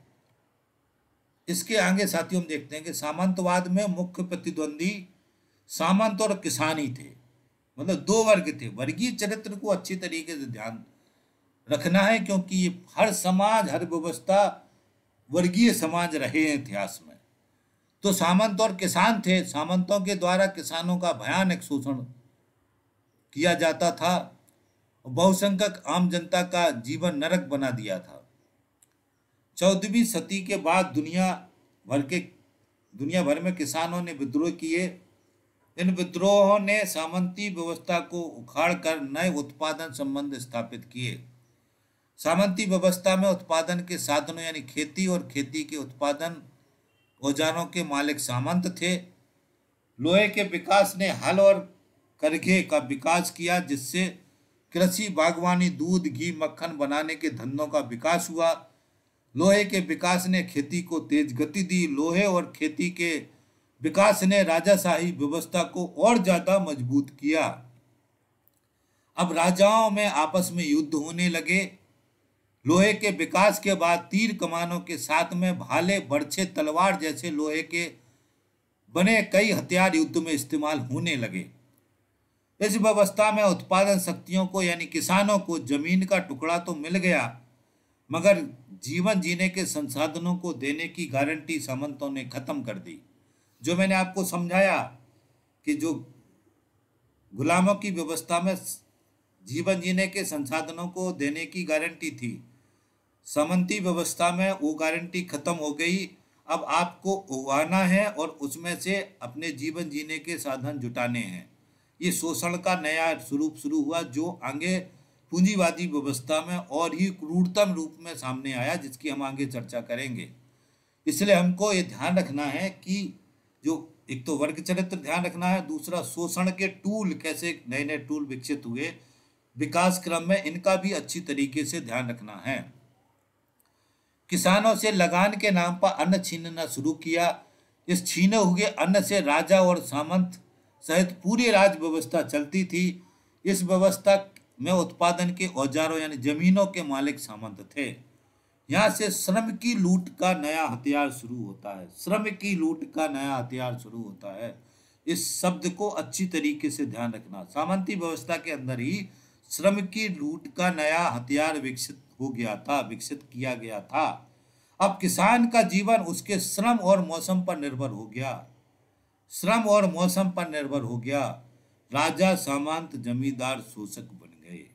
इसके आगे साथियों हम देखते हैं कि सामंतवाद में मुख्य प्रतिद्वंदी सामंत और किसान ही थे। मतलब 2 वर्ग थे। वर्गीय चरित्र को अच्छी तरीके से ध्यान रखना है, क्योंकि ये हर समाज, हर व्यवस्था वर्गीय समाज रहे हैं इतिहास में। तो सामंत और किसान थे। सामंतों के द्वारा किसानों का भयानक शोषण किया जाता था। बहुसंख्यक आम जनता का जीवन नरक बना दिया था। 14वीं सदी के बाद दुनिया भर में किसानों ने विद्रोह किए। इन विद्रोहों ने सामंती व्यवस्था को उखाड़कर नए उत्पादन संबंध स्थापित किए। सामंती व्यवस्था में उत्पादन के साधनों यानी खेती और खेती के उत्पादन औजारों के मालिक सामंत थे। लोहे के विकास ने हल और करघे का विकास किया, जिससे कृषि, बागवानी, दूध, घी, मक्खन बनाने के धंधों का विकास हुआ। लोहे के विकास ने खेती को तेज गति दी। लोहे और खेती के विकास ने राजाशाही व्यवस्था को और ज्यादा मजबूत किया। अब राजाओं में आपस में युद्ध होने लगे। लोहे के विकास के बाद तीर कमानों के साथ में भाले, बर्छे, तलवार जैसे लोहे के बने कई हथियार युद्ध में इस्तेमाल होने लगे। इस व्यवस्था में उत्पादन शक्तियों को यानी किसानों को जमीन का टुकड़ा तो मिल गया, मगर जीवन जीने के संसाधनों को देने की गारंटी सामंतों ने खत्म कर दी। जो मैंने आपको समझाया कि जो गुलामों की व्यवस्था में जीवन जीने के संसाधनों को देने की गारंटी थी, सामंती व्यवस्था में वो गारंटी खत्म हो गई। अब आपको उगाना है और उसमें से अपने जीवन जीने के साधन जुटाने हैं। ये शोषण का नया स्वरूप शुरू हुआ, जो आगे पूंजीवादी व्यवस्था में और ही क्रूरतम रूप में सामने आया, जिसकी हम आगे चर्चा करेंगे। इसलिए हमको ये ध्यान रखना है कि जो एक तो वर्ग चरित्र ध्यान रखना है, दूसरा शोषण के टूल कैसे नए नए टूल विकसित हुए विकास क्रम में, इनका भी अच्छी तरीके से ध्यान रखना है। किसानों से लगान के नाम पर अन्न छीनना शुरू किया। इस छीने हुए अन्न से राजा और सामंत सहित पूरी राज व्यवस्था चलती थी। इस व्यवस्था में उत्पादन के औजारों यानी जमीनों के मालिक सामंत थे। यहाँ से श्रम की लूट का नया हथियार शुरू होता है। श्रम की लूट का नया हथियार शुरू होता है। इस शब्द को अच्छी तरीके से ध्यान रखना। सामंती व्यवस्था के अंदर ही श्रम की लूट का नया हथियार विकसित हो गया था, विकसित किया गया था। अब किसान का जीवन उसके श्रम और मौसम पर निर्भर हो गया। श्रम और मौसम पर निर्भर हो गया। राजा सामंत जमींदार शोषक बन गए।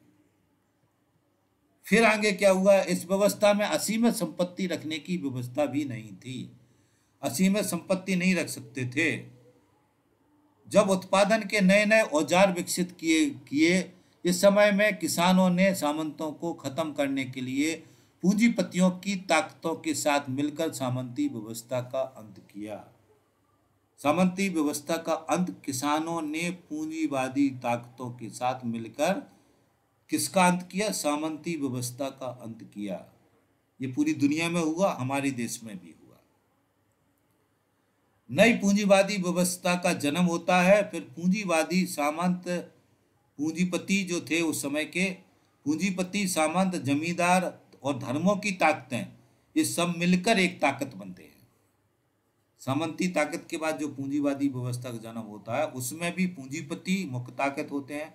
फिर आगे क्या हुआ? इस व्यवस्था में असीमित संपत्ति रखने की व्यवस्था भी नहीं थी। असीमित संपत्ति नहीं रख सकते थे। जब उत्पादन के नए नए औजार विकसित किए इस समय में किसानों ने सामंतों को खत्म करने के लिए पूंजीपतियों की ताकतों के साथ मिलकर सामंती व्यवस्था का अंत किया। सामंती व्यवस्था का अंत किसानों ने पूंजीवादी ताकतों के साथ मिलकर किसका अंत किया? सामंती व्यवस्था का अंत किया। ये पूरी दुनिया में हुआ, हमारे देश में भी हुआ। नई पूंजीवादी व्यवस्था का जन्म होता है। फिर पूंजीवादी सामंत पूंजीपति जो थे उस समय के, पूंजीपति सामंत जमींदार और धर्मों की ताकतें, ये सब मिलकर एक ताकत बनते हैं। सामंती ताकत के बाद जो पूंजीवादी व्यवस्था का जन्म होता है उसमें भी पूंजीपति मुख्य ताकत होते हैं।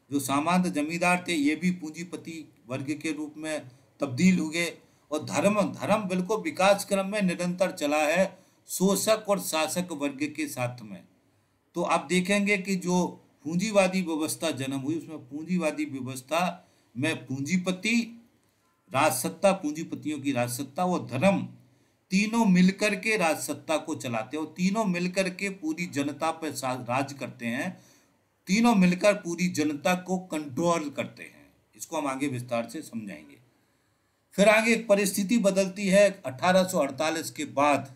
जो सामंत जमींदार थे ये भी पूंजीपति वर्ग के रूप में तब्दील हुए। और धर्म बिल्कुल विकास क्रम में निरंतर चला है शोषक और शासक वर्ग के साथ में। तो आप देखेंगे कि जो पूंजीवादी व्यवस्था जन्म हुई उसमें पूंजीवादी व्यवस्था में पूंजीपति, राजसत्ता, पूंजीपतियों की राजसत्ता और धर्म तीनों मिलकर के राजसत्ता को चलाते हैं और तीनों मिलकर के पूरी जनता पर राज करते हैं। तीनों मिलकर पूरी जनता को कंट्रोल करते हैं। इसको हम आगे विस्तार से समझाएंगे। फिर आगे एक परिस्थिति बदलती है 1848 के बाद।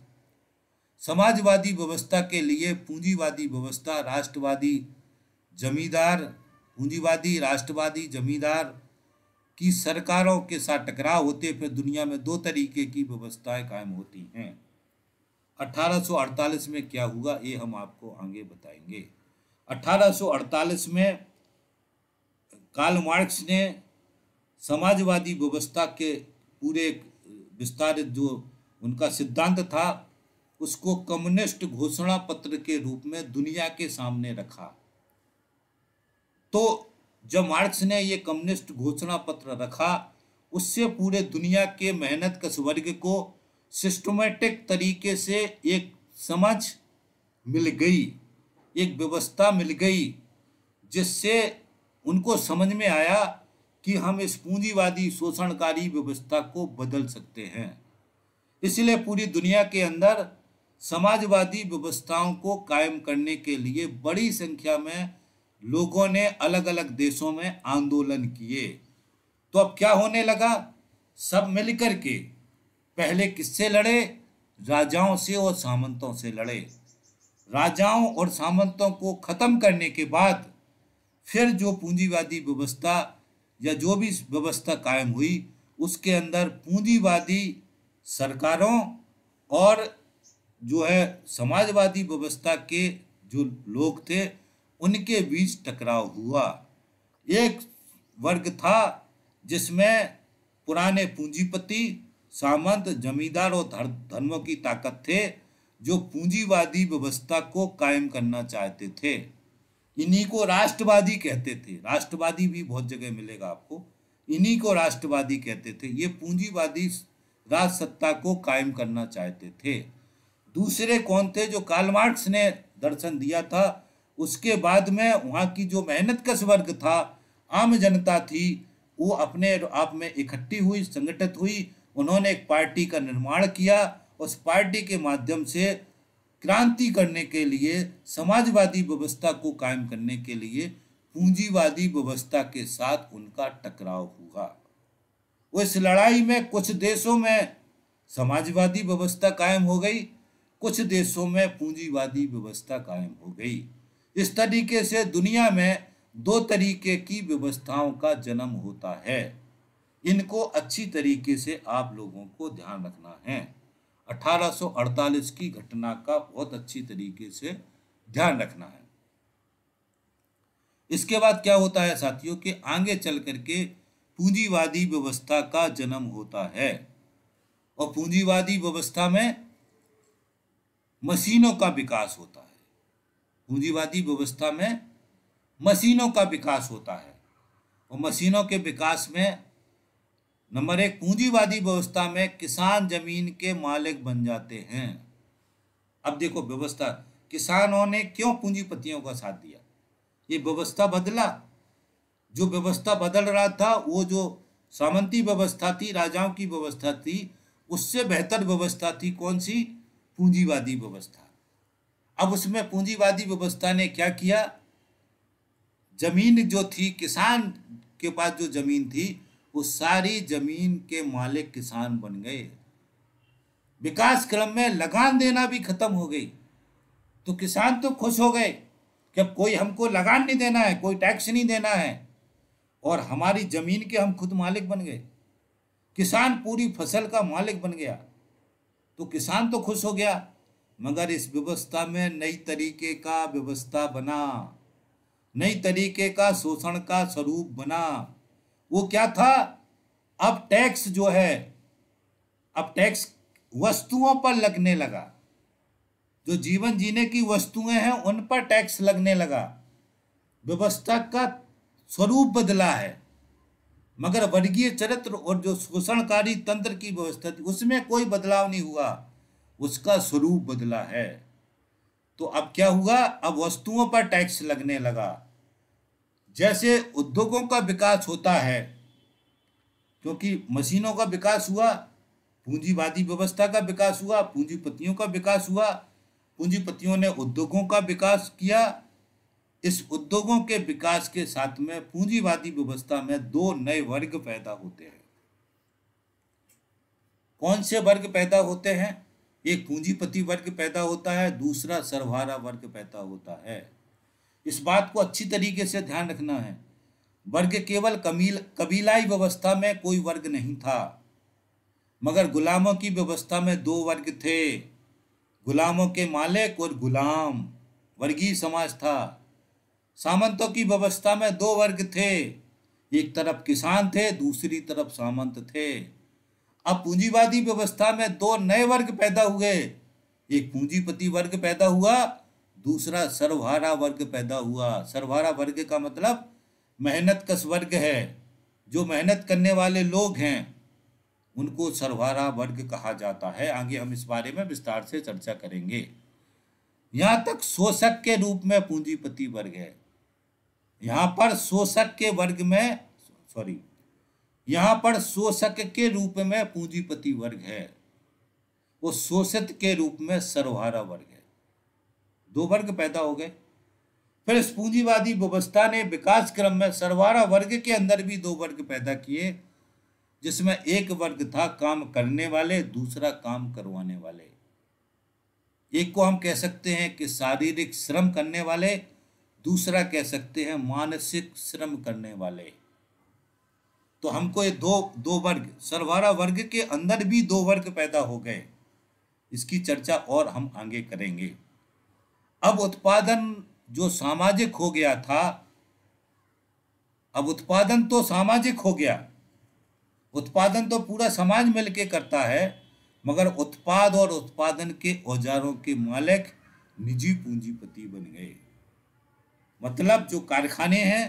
समाजवादी व्यवस्था के लिए पूंजीवादी व्यवस्था, राष्ट्रवादी जमींदार, पूंजीवादी राष्ट्रवादी जमींदार की सरकारों के साथ टकराव होते फिर दुनिया में दो तरीके की व्यवस्थाएं कायम होती हैं। 1848 में क्या हुआ ये हम आपको आगे बताएंगे। 1848 में कार्ल मार्क्स ने समाजवादी व्यवस्था के पूरे विस्तारित जो उनका सिद्धांत था उसको कम्युनिस्ट घोषणा पत्र के रूप में दुनिया के सामने रखा। तो जब मार्क्स ने ये कम्युनिस्ट घोषणा पत्र रखा उससे पूरे दुनिया के मेहनत कश वर्ग को सिस्टमेटिक तरीके से एक समझ मिल गई, एक व्यवस्था मिल गई, जिससे उनको समझ में आया कि हम इस पूंजीवादी शोषणकारी व्यवस्था को बदल सकते हैं। इसलिए पूरी दुनिया के अंदर समाजवादी व्यवस्थाओं को कायम करने के लिए बड़ी संख्या में लोगों ने अलग अलग देशों में आंदोलन किए। तो अब क्या होने लगा? सब मिलकर के पहले किससे लड़े? राजाओं से और सामंतों से लड़े। राजाओं और सामंतों को खत्म करने के बाद फिर जो पूंजीवादी व्यवस्था या जो भी व्यवस्था कायम हुई उसके अंदर पूंजीवादी सरकारों और जो है समाजवादी व्यवस्था के जो लोग थे उनके बीच टकराव हुआ। एक वर्ग था जिसमें पुराने पूंजीपति, सामंत, जमींदार और धर्मों की ताकत थे। जो पूंजीवादी व्यवस्था को कायम करना चाहते थे। इन्हीं को राष्ट्रवादी कहते थे। राष्ट्रवादी भी बहुत जगह मिलेगा आपको। इन्हीं को राष्ट्रवादी कहते थे। ये पूंजीवादी राज सत्ता को कायम करना चाहते थे। दूसरे कौन थे? जो कार्ल मार्क्स ने दर्शन दिया था। उसके बाद में वहाँ की जो मेहनतकश वर्ग था, आम जनता थी, वो अपने आप में इकट्ठी हुई, संगठित हुई। उन्होंने एक पार्टी का निर्माण किया। उस पार्टी के माध्यम से क्रांति करने के लिए, समाजवादी व्यवस्था को कायम करने के लिए पूंजीवादी व्यवस्था के साथ उनका टकराव हुआ। उस लड़ाई में कुछ देशों में समाजवादी व्यवस्था कायम हो गई, कुछ देशों में पूंजीवादी व्यवस्था कायम हो गई। इस तरीके से दुनिया में दो तरीके की व्यवस्थाओं का जन्म होता है। इनको अच्छी तरीके से आप लोगों को ध्यान रखना है। 1848 की घटना का बहुत अच्छी तरीके से ध्यान रखना है। इसके बाद क्या होता है साथियों कि आगे चल करके पूंजीवादी व्यवस्था का जन्म होता है। और पूंजीवादी व्यवस्था में मशीनों का विकास होता है। पूंजीवादी व्यवस्था में मशीनों का विकास होता है। और मशीनों के विकास में नंबर 1, पूंजीवादी व्यवस्था में किसान जमीन के मालिक बन जाते हैं। अब देखो व्यवस्था, किसानों ने क्यों पूंजीपतियों का साथ दिया? ये व्यवस्था बदला। जो व्यवस्था बदल रहा था वो जो सामंती व्यवस्था थी, राजाओं की व्यवस्था थी, उससे बेहतर व्यवस्था थी कौन सी? पूंजीवादी व्यवस्था। अब उसमें पूंजीवादी व्यवस्था ने क्या किया? जमीन जो थी, किसान के पास जो जमीन थी, उस सारी जमीन के मालिक किसान बन गए। विकास क्रम में लगान देना भी खत्म हो गई। तो किसान तो खुश हो गए कि अब कोई हमको लगान नहीं देना है, कोई टैक्स नहीं देना है, और हमारी जमीन के हम खुद मालिक बन गए। किसान पूरी फसल का मालिक बन गया। तो किसान तो खुश हो गया, मगर इस व्यवस्था में नई तरीके का व्यवस्था बना, नई तरीके का शोषण का स्वरूप बना। वो क्या था? अब टैक्स जो है, अब टैक्स वस्तुओं पर लगने लगा। जो जीवन जीने की वस्तुएं हैं उन पर टैक्स लगने लगा। व्यवस्था का स्वरूप बदला है, मगर वर्गीय चरित्र और जो शोषणकारी तंत्र की व्यवस्था थी उसमें कोई बदलाव नहीं हुआ, उसका स्वरूप बदला है। तो अब क्या हुआ? अब वस्तुओं पर टैक्स लगने लगा। जैसे उद्योगों का विकास होता है, क्योंकि मशीनों का विकास हुआ, पूंजीवादी व्यवस्था का विकास हुआ, पूंजीपतियों का विकास हुआ, पूंजीपतियों ने उद्योगों का विकास किया। इस उद्योगों के विकास के साथ में पूंजीवादी व्यवस्था में दो नए वर्ग पैदा होते हैं। कौन से वर्ग पैदा होते हैं? एक पूंजीपति वर्ग पैदा होता है, दूसरा सर्वहारा वर्ग पैदा होता है। इस बात को अच्छी तरीके से ध्यान रखना है। वर्ग केवल कबीलाई व्यवस्था में कोई वर्ग नहीं था, मगर गुलामों की व्यवस्था में दो वर्ग थे, गुलामों के मालिक और गुलाम, वर्गीय समाज था। सामंतों की व्यवस्था में दो वर्ग थे, एक तरफ किसान थे, दूसरी तरफ सामंत थे। अब पूंजीवादी व्यवस्था में दो नए वर्ग पैदा हुए, एक पूंजीपति वर्ग पैदा हुआ, दूसरा सर्वहारा वर्ग पैदा हुआ। सर्वहारा वर्ग का मतलब मेहनतकश वर्ग है। जो मेहनत करने वाले लोग हैं उनको सर्वहारा वर्ग कहा जाता है। आगे हम इस बारे में विस्तार से चर्चा करेंगे। यहाँ तक शोषक के रूप में पूंजीपति वर्ग है। यहाँ पर शोषक के वर्ग में यहाँ पर शोषक के रूप में पूंजीपति वर्ग है, वो शोषित के रूप में सर्वहारा वर्ग है। दो वर्ग पैदा हो गए। फिर इस पूंजीवादी व्यवस्था ने विकास क्रम में सर्वहारा वर्ग के अंदर भी दो वर्ग पैदा किए, जिसमें एक वर्ग था काम करने वाले, दूसरा काम करवाने वाले। एक को हम कह सकते हैं कि शारीरिक श्रम करने वाले, दूसरा कह सकते हैं मानसिक श्रम करने वाले। तो हमको ये दो वर्ग, सर्वहारा वर्ग के अंदर भी दो वर्ग पैदा हो गए। इसकी चर्चा और हम आगे करेंगे। अब उत्पादन जो सामाजिक हो गया था, अब उत्पादन तो सामाजिक हो गया, उत्पादन तो पूरा समाज मिलके करता है, मगर उत्पाद और उत्पादन के औजारों के मालिक निजी पूंजीपति बन गए। मतलब जो कारखाने हैं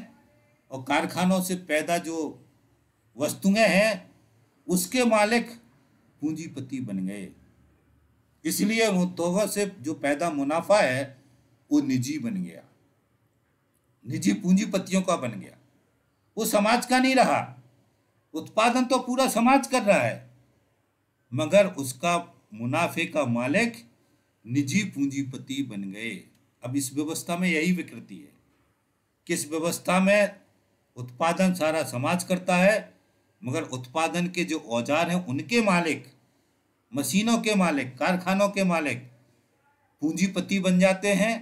और कारखानों से पैदा जो वस्तुएं हैं उसके मालिक पूंजीपति बन गए। इसलिए उद्योगों से जो पैदा मुनाफा है वो निजी बन गया, निजी पूंजीपतियों का बन गया, वो समाज का नहीं रहा। उत्पादन तो पूरा समाज कर रहा है मगर उसका मुनाफे का मालिक निजी पूंजीपति बन गए। अब इस व्यवस्था में यही विकृति है कि इस व्यवस्था में उत्पादन सारा समाज करता है मगर उत्पादन के जो औजार हैं उनके मालिक, मशीनों के मालिक, कारखानों के मालिक पूंजीपति बन जाते हैं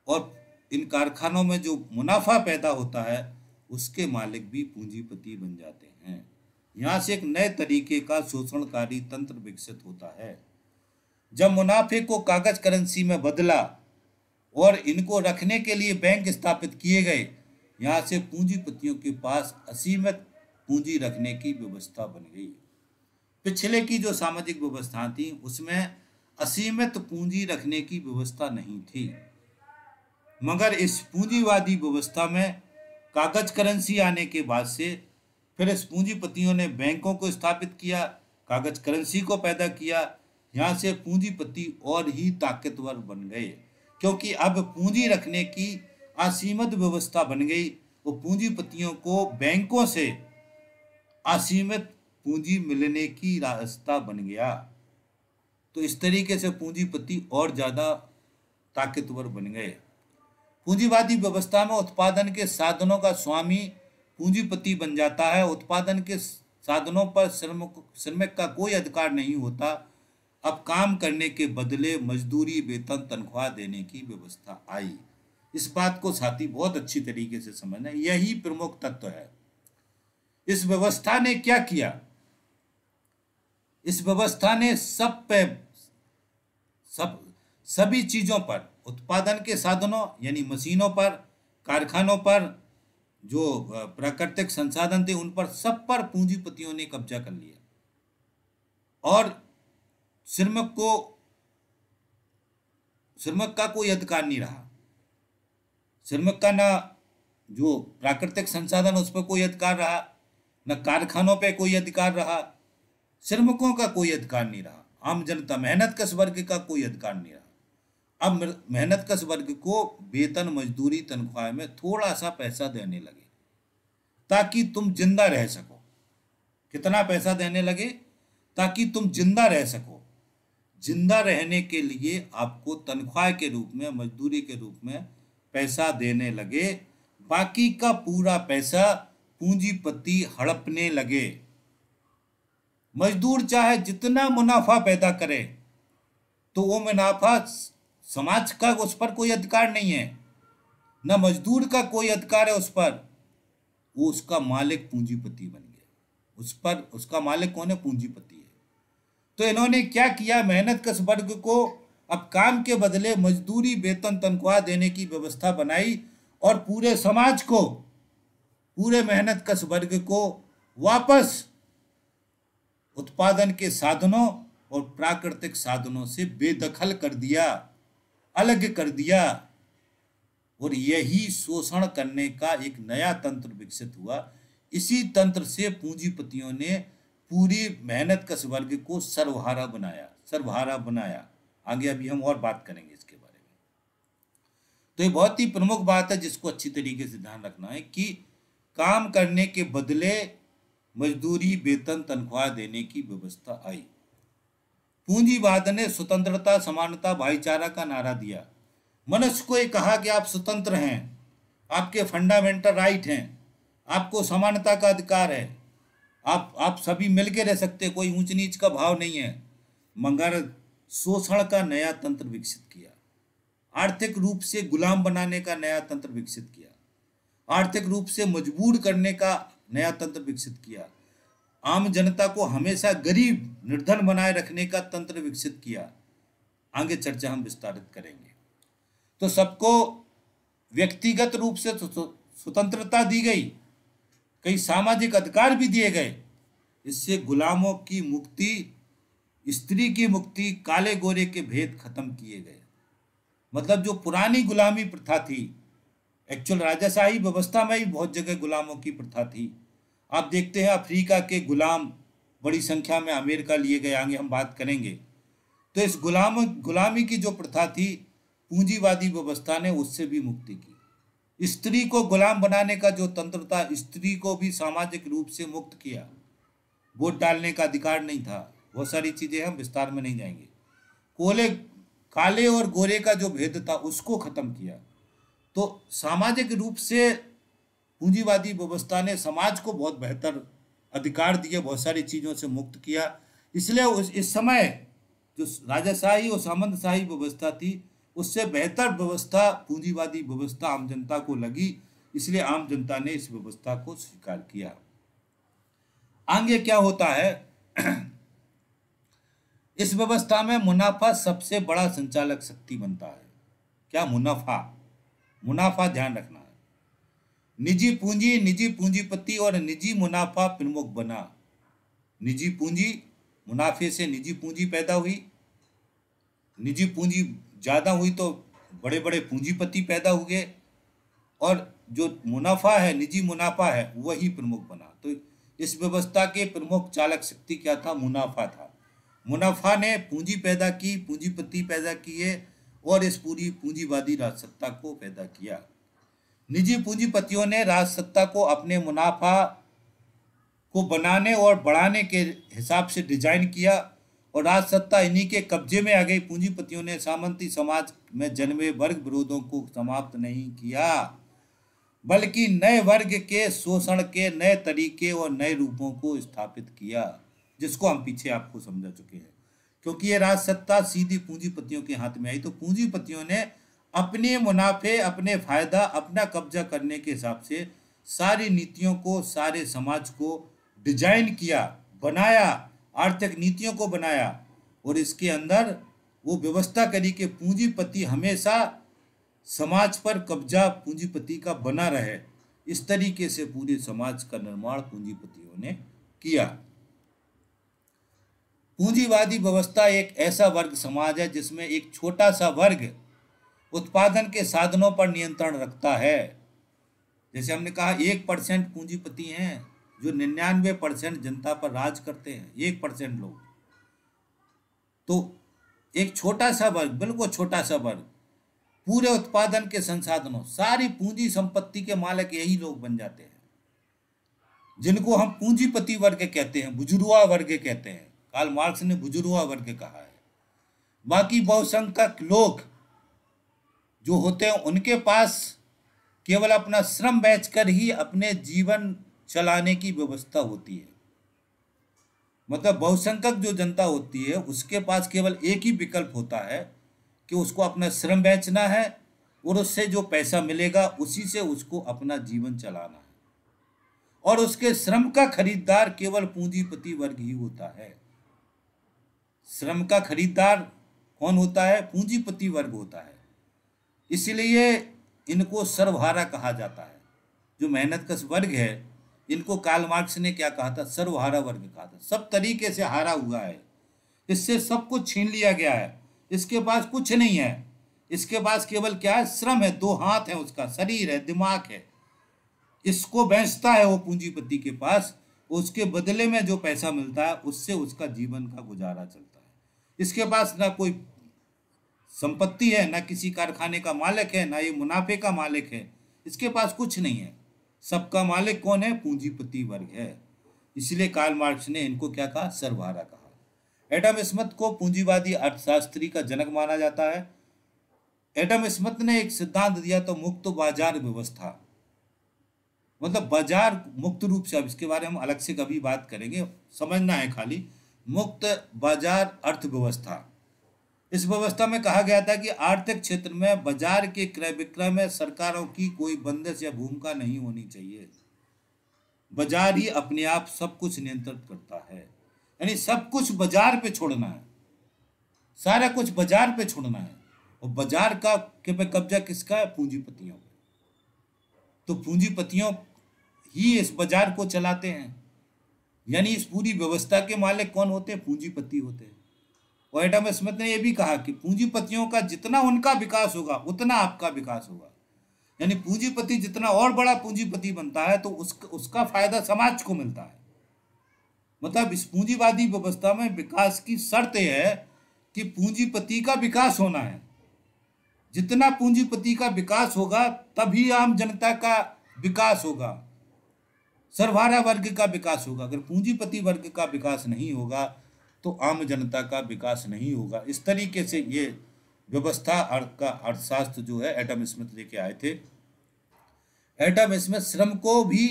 और इन कारखानों में जो मुनाफा पैदा होता है उसके मालिक भी पूंजीपति बन जाते हैं। यहाँ से एक नए तरीके का शोषणकारी तंत्र विकसित होता है। जब मुनाफे को कागज करेंसी में बदला और इनको रखने के लिए बैंक स्थापित किए गए, यहाँ से पूंजीपतियों के पास असीमित पूंजी रखने की व्यवस्था बन गई। पिछले की जो सामाजिक व्यवस्था थी उसमें असीमित पूंजी रखने की व्यवस्था नहीं थी, मगर इस पूंजीवादी व्यवस्था में कागज करेंसी आने के बाद से फिर इस पूंजीपतियों ने बैंकों को स्थापित किया, कागज करेंसी को पैदा किया। यहाँ से पूंजीपति और ही ताकतवर बन गए क्योंकि अब पूंजी रखने की असीमित व्यवस्था बन गई। वो पूंजीपतियों को बैंकों से असीमित पूंजी मिलने की रास्ता बन गया। तो इस तरीके से पूंजीपति और ज़्यादा ताकतवर बन गए। पूंजीवादी व्यवस्था में उत्पादन के साधनों का स्वामी पूंजीपति बन जाता है। उत्पादन के साधनों पर श्रमिक का कोई अधिकार नहीं होता। अब काम करने के बदले मजदूरी, वेतन, तनख्वाह देने की व्यवस्था आई। इस बात को साथी बहुत अच्छी तरीके से समझना, यही प्रमुख तत्व है। इस व्यवस्था ने क्या किया? इस व्यवस्था ने सभी चीजों पर, उत्पादन के साधनों यानी मशीनों पर, कारखानों पर, जो प्राकृतिक संसाधन थे उन पर, सब पर पूंजीपतियों ने कब्जा कर लिया और श्रमिक का कोई अधिकार नहीं रहा। श्रमिक का ना जो प्राकृतिक संसाधन उस पर कोई अधिकार रहा, न कारखानों पे कोई अधिकार रहा, श्रमिकों का कोई अधिकार नहीं रहा, आम जनता, मेहनत कश वर्ग का कोई अधिकार नहीं रहा। अब मेहनत कश वर्ग को वेतन, मजदूरी, तनख्वाह में थोड़ा सा पैसा देने लगे ताकि तुम जिंदा रह सको। कितना पैसा देने लगे? ताकि तुम जिंदा रह सको। जिंदा रहने के लिए आपको तनख्वाह के रूप में, मजदूरी के रूप में पैसा देने लगे। बाकी का पूरा पैसा पूंजीपति हड़पने लगे। मजदूर चाहे जितना मुनाफा पैदा करे तो वो मुनाफा समाज का, उस पर कोई अधिकार नहीं है, न मजदूर का कोई अधिकार है उस पर। वो उसका मालिक पूंजीपति बन गया। उसका मालिक कौन है? पूंजीपति है। तो इन्होंने क्या किया? मेहनत कश वर्ग को अब काम के बदले मजदूरी, वेतन, तनख्वाह देने की व्यवस्था बनाई और पूरे समाज को, पूरे मेहनत कश वर्ग को वापस उत्पादन के साधनों और प्राकृतिक साधनों से बेदखल कर दिया, अलग कर दिया। और यही शोषण करने का एक नया तंत्र विकसित हुआ। इसी तंत्र से पूंजीपतियों ने पूरी मेहनत कश वर्ग को सर्वहारा बनाया। आगे अभी हम और बात करेंगे इसके बारे में। तो ये बहुत ही प्रमुख बात है जिसको अच्छी तरीके से ध्यान रखना है कि काम करने के बदले मजदूरी, वेतन, तनख्वाह देने की व्यवस्था आई। पूंजीवाद ने स्वतंत्रता, समानता, भाईचारा का नारा दिया। मनुष्य को ये कहा कि आप स्वतंत्र हैं, आपके फंडामेंटल राइट हैं, आपको समानता का अधिकार है, आप सभी मिलके रह सकते, कोई ऊंच नीच का भाव नहीं है। मगर शोषण का नया तंत्र विकसित किया, आर्थिक रूप से गुलाम बनाने का नया तंत्र विकसित किया, आर्थिक रूप से मजबूर करने का नया तंत्र विकसित किया, आम जनता को हमेशा गरीब, निर्धन बनाए रखने का तंत्र विकसित किया। आगे चर्चा हम विस्तारित करेंगे। तो सबको व्यक्तिगत रूप से स्वतंत्रता दी गई, कई सामाजिक अधिकार भी दिए गए। इससे गुलामों की मुक्ति स्त्री की मुक्ति, काले गोरे के भेद खत्म किए गए। मतलब जो पुरानी गुलामी प्रथा थी, एक्चुअल राजाशाही व्यवस्था में ही बहुत जगह गुलामों की प्रथा थी। आप देखते हैं अफ्रीका के गुलाम बड़ी संख्या में अमेरिका लिए गए, आगे हम बात करेंगे। तो इस गुलामी की जो प्रथा थी, पूंजीवादी व्यवस्था ने उससे भी मुक्ति की। स्त्री को गुलाम बनाने का जो तंत्र था, स्त्री को भी सामाजिक रूप से मुक्त किया। वोट डालने का अधिकार नहीं था, बहुत सारी चीजें हम विस्तार में नहीं जाएंगे। कोले काले और गोरे का जो भेद था उसको खत्म किया। तो सामाजिक रूप से पूंजीवादी व्यवस्था ने समाज को बहुत बेहतर अधिकार दिए, बहुत सारी चीजों से मुक्त किया। इसलिए इस समय जो राजाशाही और सामंतशाही व्यवस्था थी, उससे बेहतर व्यवस्था पूंजीवादी व्यवस्था आम जनता को लगी, इसलिए आम जनता ने इस व्यवस्था को स्वीकार किया। आगे क्या होता है, इस व्यवस्था में मुनाफा सबसे बड़ा संचालक शक्ति बनता है। क्या? मुनाफा। मुनाफा ध्यान रखना है। निजी पूंजी, निजी पूंजीपति और निजी मुनाफा प्रमुख बना। निजी पूंजी, मुनाफे से निजी पूंजी पैदा हुई, निजी पूंजी ज्यादा हुई तो बड़े बड़े पूंजीपति पैदा हुए, और जो मुनाफा है, निजी मुनाफा है, वही प्रमुख बना। तो इस व्यवस्था के प्रमुख चालक शक्ति क्या था? मुनाफा था। मुनाफा ने पूंजी पैदा की, पूंजीपति पैदा किए और इस पूरी पूंजीवादी राजसत्ता को पैदा किया। निजी पूंजीपतियों ने राजसत्ता को अपने मुनाफा को बनाने और बढ़ाने के हिसाब से डिजाइन किया और राजसत्ता इन्हीं के कब्जे में आ गई। पूंजीपतियों ने सामंती समाज में जन्मे वर्ग विरोधों को समाप्त नहीं किया, बल्कि नए वर्ग के शोषण के नए तरीके और नए रूपों को स्थापित किया, जिसको हम पीछे आपको समझा चुके हैं। क्योंकि ये राजसत्ता सीधी पूंजीपतियों के हाथ में आई, तो पूंजीपतियों ने अपने मुनाफे, अपने फायदा, अपना कब्जा करने के हिसाब से सारी नीतियों को, सारे समाज को डिजाइन किया, बनाया, आर्थिक नीतियों को बनाया, और इसके अंदर वो व्यवस्था करी कि पूंजीपति हमेशा समाज पर कब्जा पूंजीपति का बना रहे। इस तरीके से पूरे समाज का निर्माण पूंजीपतियों ने किया। पूंजीवादी व्यवस्था एक ऐसा वर्ग समाज है जिसमें एक छोटा सा वर्ग उत्पादन के साधनों पर नियंत्रण रखता है। जैसे हमने कहा 1% पूंजीपति हैं जो 99% जनता पर राज करते हैं, 1% लोग। तो एक छोटा सा वर्ग, बिल्कुल छोटा सा वर्ग, पूरे उत्पादन के संसाधनों, सारी पूंजी संपत्ति के मालिक यही लोग बन जाते हैं, जिनको हम पूंजीपति वर्ग कहते हैं, बुजुर्गा वर्ग कहते हैं। कार्ल मार्क्स ने बुजुर्गा वर्ग कहा है। बाकी बहुसंख्यक लोग जो होते हैं, उनके पास केवल अपना श्रम बेचकर ही अपने जीवन चलाने की व्यवस्था होती है। मतलब बहुसंख्यक जो जनता होती है, उसके पास केवल एक ही विकल्प होता है कि उसको अपना श्रम बेचना है और उससे जो पैसा मिलेगा उसी से उसको अपना जीवन चलाना है, और उसके श्रम का खरीदार केवल पूंजीपति वर्ग ही होता है। श्रम का खरीदार कौन होता है? पूंजीपति वर्ग होता है। इसलिए इनको सर्वहारा कहा जाता है। जो मेहनतकश वर्ग है, इनको कार्ल मार्क्स ने क्या कहा था? सर्वहारा वर्ग कहा था। सब तरीके से हारा हुआ है, इससे सब कुछ छीन लिया गया है, इसके पास कुछ नहीं है, इसके पास केवल क्या है? श्रम है, 2 हाथ है, उसका शरीर है, दिमाग है, इसको बेचता है वो पूंजीपति के पास। उसके बदले में जो पैसा मिलता है उससे उसका जीवन का गुजारा चलता है। इसके पास ना कोई संपत्ति है, ना किसी कारखाने का मालिक है, ना ये मुनाफे का मालिक है, इसके पास कुछ नहीं है। सबका मालिक कौन है? पूंजीपति वर्ग है। इसलिए कार्ल मार्क्स ने इनको क्या कहा? सर्वहारा कहा। एडम स्मिथ को पूंजीवादी अर्थशास्त्री का जनक माना जाता है। एडम स्मिथ ने एक सिद्धांत दिया तो मुक्त बाजार व्यवस्था, मतलब बाजार मुक्त रूप से, अब इसके बारे में हम अलग से कभी बात करेंगे, समझना है खाली। मुक्त बाजार अर्थव्यवस्था, इस व्यवस्था में कहा गया था कि आर्थिक क्षेत्र में बाजार के क्रय विक्रय में सरकारों की कोई बंदिश या भूमिका नहीं होनी चाहिए। बाजार ही अपने आप सब कुछ नियंत्रित करता है, यानी सब कुछ बाजार पे छोड़ना है, सारा कुछ बाजार पे छोड़ना है। और बाजार का पे कब्जा किसका है? पूंजीपतियों पे। तो पूंजीपतियों ही इस बाजार को चलाते हैं, यानी इस पूरी व्यवस्था के मालिक कौन होते हैं? पूंजीपति होते हैं। और एडम स्मिथ ने यह भी कहा कि पूंजीपतियों का जितना उनका विकास होगा उतना आपका विकास होगा। यानी पूंजीपति जितना और बड़ा पूंजीपति बनता है तो उसका फायदा समाज को मिलता है। मतलब इस पूंजीवादी व्यवस्था में विकास की शर्त यह है कि पूंजीपति का विकास होना है। जितना पूंजीपति का विकास होगा तभी आम जनता का विकास होगा, सर्वहारा वर्ग का विकास होगा। अगर पूंजीपति वर्ग का विकास नहीं होगा तो आम जनता का विकास नहीं होगा। इस तरीके से ये व्यवस्था का अर्थशास्त्र जो है एडम स्मिथ लेके आए थे। एडम स्मिथ श्रम को भी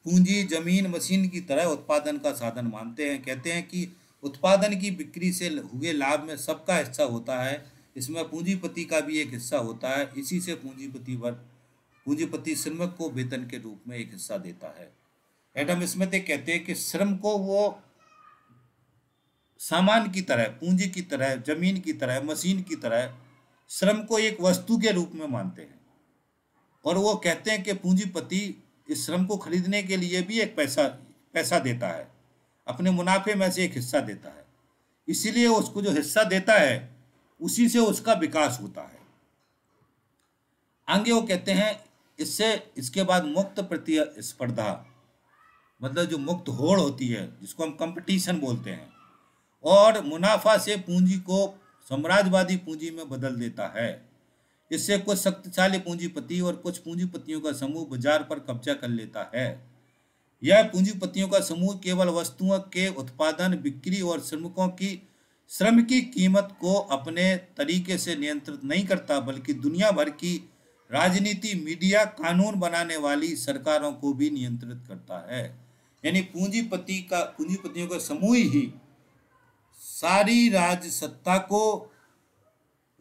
पूंजी, जमीन, मशीन की तरह उत्पादन का साधन मानते हैं। कहते हैं कि उत्पादन की बिक्री से हुए लाभ में सबका हिस्सा होता है, इसमें पूंजीपति का भी एक हिस्सा होता है। इसी से पूंजीपति श्रमिक को वेतन के रूप में एक हिस्सा देता है। एडम स्मिथ कहते हैं कि श्रम को वो सामान की तरह, पूंजी की तरह, जमीन की तरह, मशीन की तरह श्रम को एक वस्तु के रूप में मानते हैं। और वो कहते हैं कि पूंजीपति इस श्रम को खरीदने के लिए भी एक पैसा देता है, अपने मुनाफे में से एक हिस्सा देता है। इसीलिए उसको जो हिस्सा देता है उसी से उसका विकास होता है। आगे वो कहते हैं इसके बाद मुक्त प्रतिस्पर्धा, मतलब जो मुक्त होड़ होती है जिसको हम कंपटीशन बोलते हैं, और मुनाफा से पूंजी को साम्राज्यवादी पूंजी में बदल देता है। इससे कुछ शक्तिशाली पूंजीपति और कुछ पूंजीपतियों का समूह बाजार पर कब्जा कर लेता है। यह पूंजीपतियों का समूह केवल वस्तुओं के उत्पादन, बिक्री और श्रम की कीमत को अपने तरीके से नियंत्रित नहीं करता, बल्कि दुनिया भर की राजनीति, मीडिया, कानून बनाने वाली सरकारों को भी नियंत्रित करता है। यानी पूंजीपतियों का समूह ही सारी राज सत्ता को,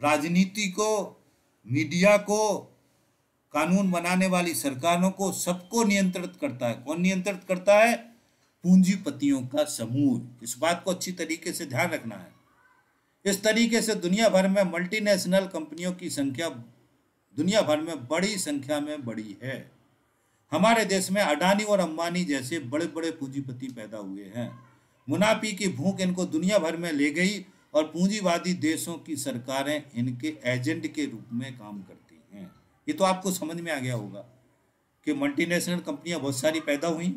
राजनीति को, मीडिया को, कानून बनाने वाली सरकारों को, सबको नियंत्रित करता है। कौन नियंत्रित करता है? पूंजीपतियों का समूह। इस बात को अच्छी तरीके से ध्यान रखना है। इस तरीके से दुनिया भर में मल्टीनेशनल कंपनियों की संख्या दुनिया भर में बड़ी संख्या में बढ़ी है। हमारे देश में अडानी और अंबानी जैसे बड़े बड़े पूंजीपति पैदा हुए हैं। मुनाफे की भूख इनको दुनिया भर में ले गई और पूंजीवादी देशों की सरकारें इनके एजेंट के रूप में काम करती हैं। ये तो आपको समझ में आ गया होगा कि मल्टीनेशनल कंपनियां बहुत सारी पैदा हुई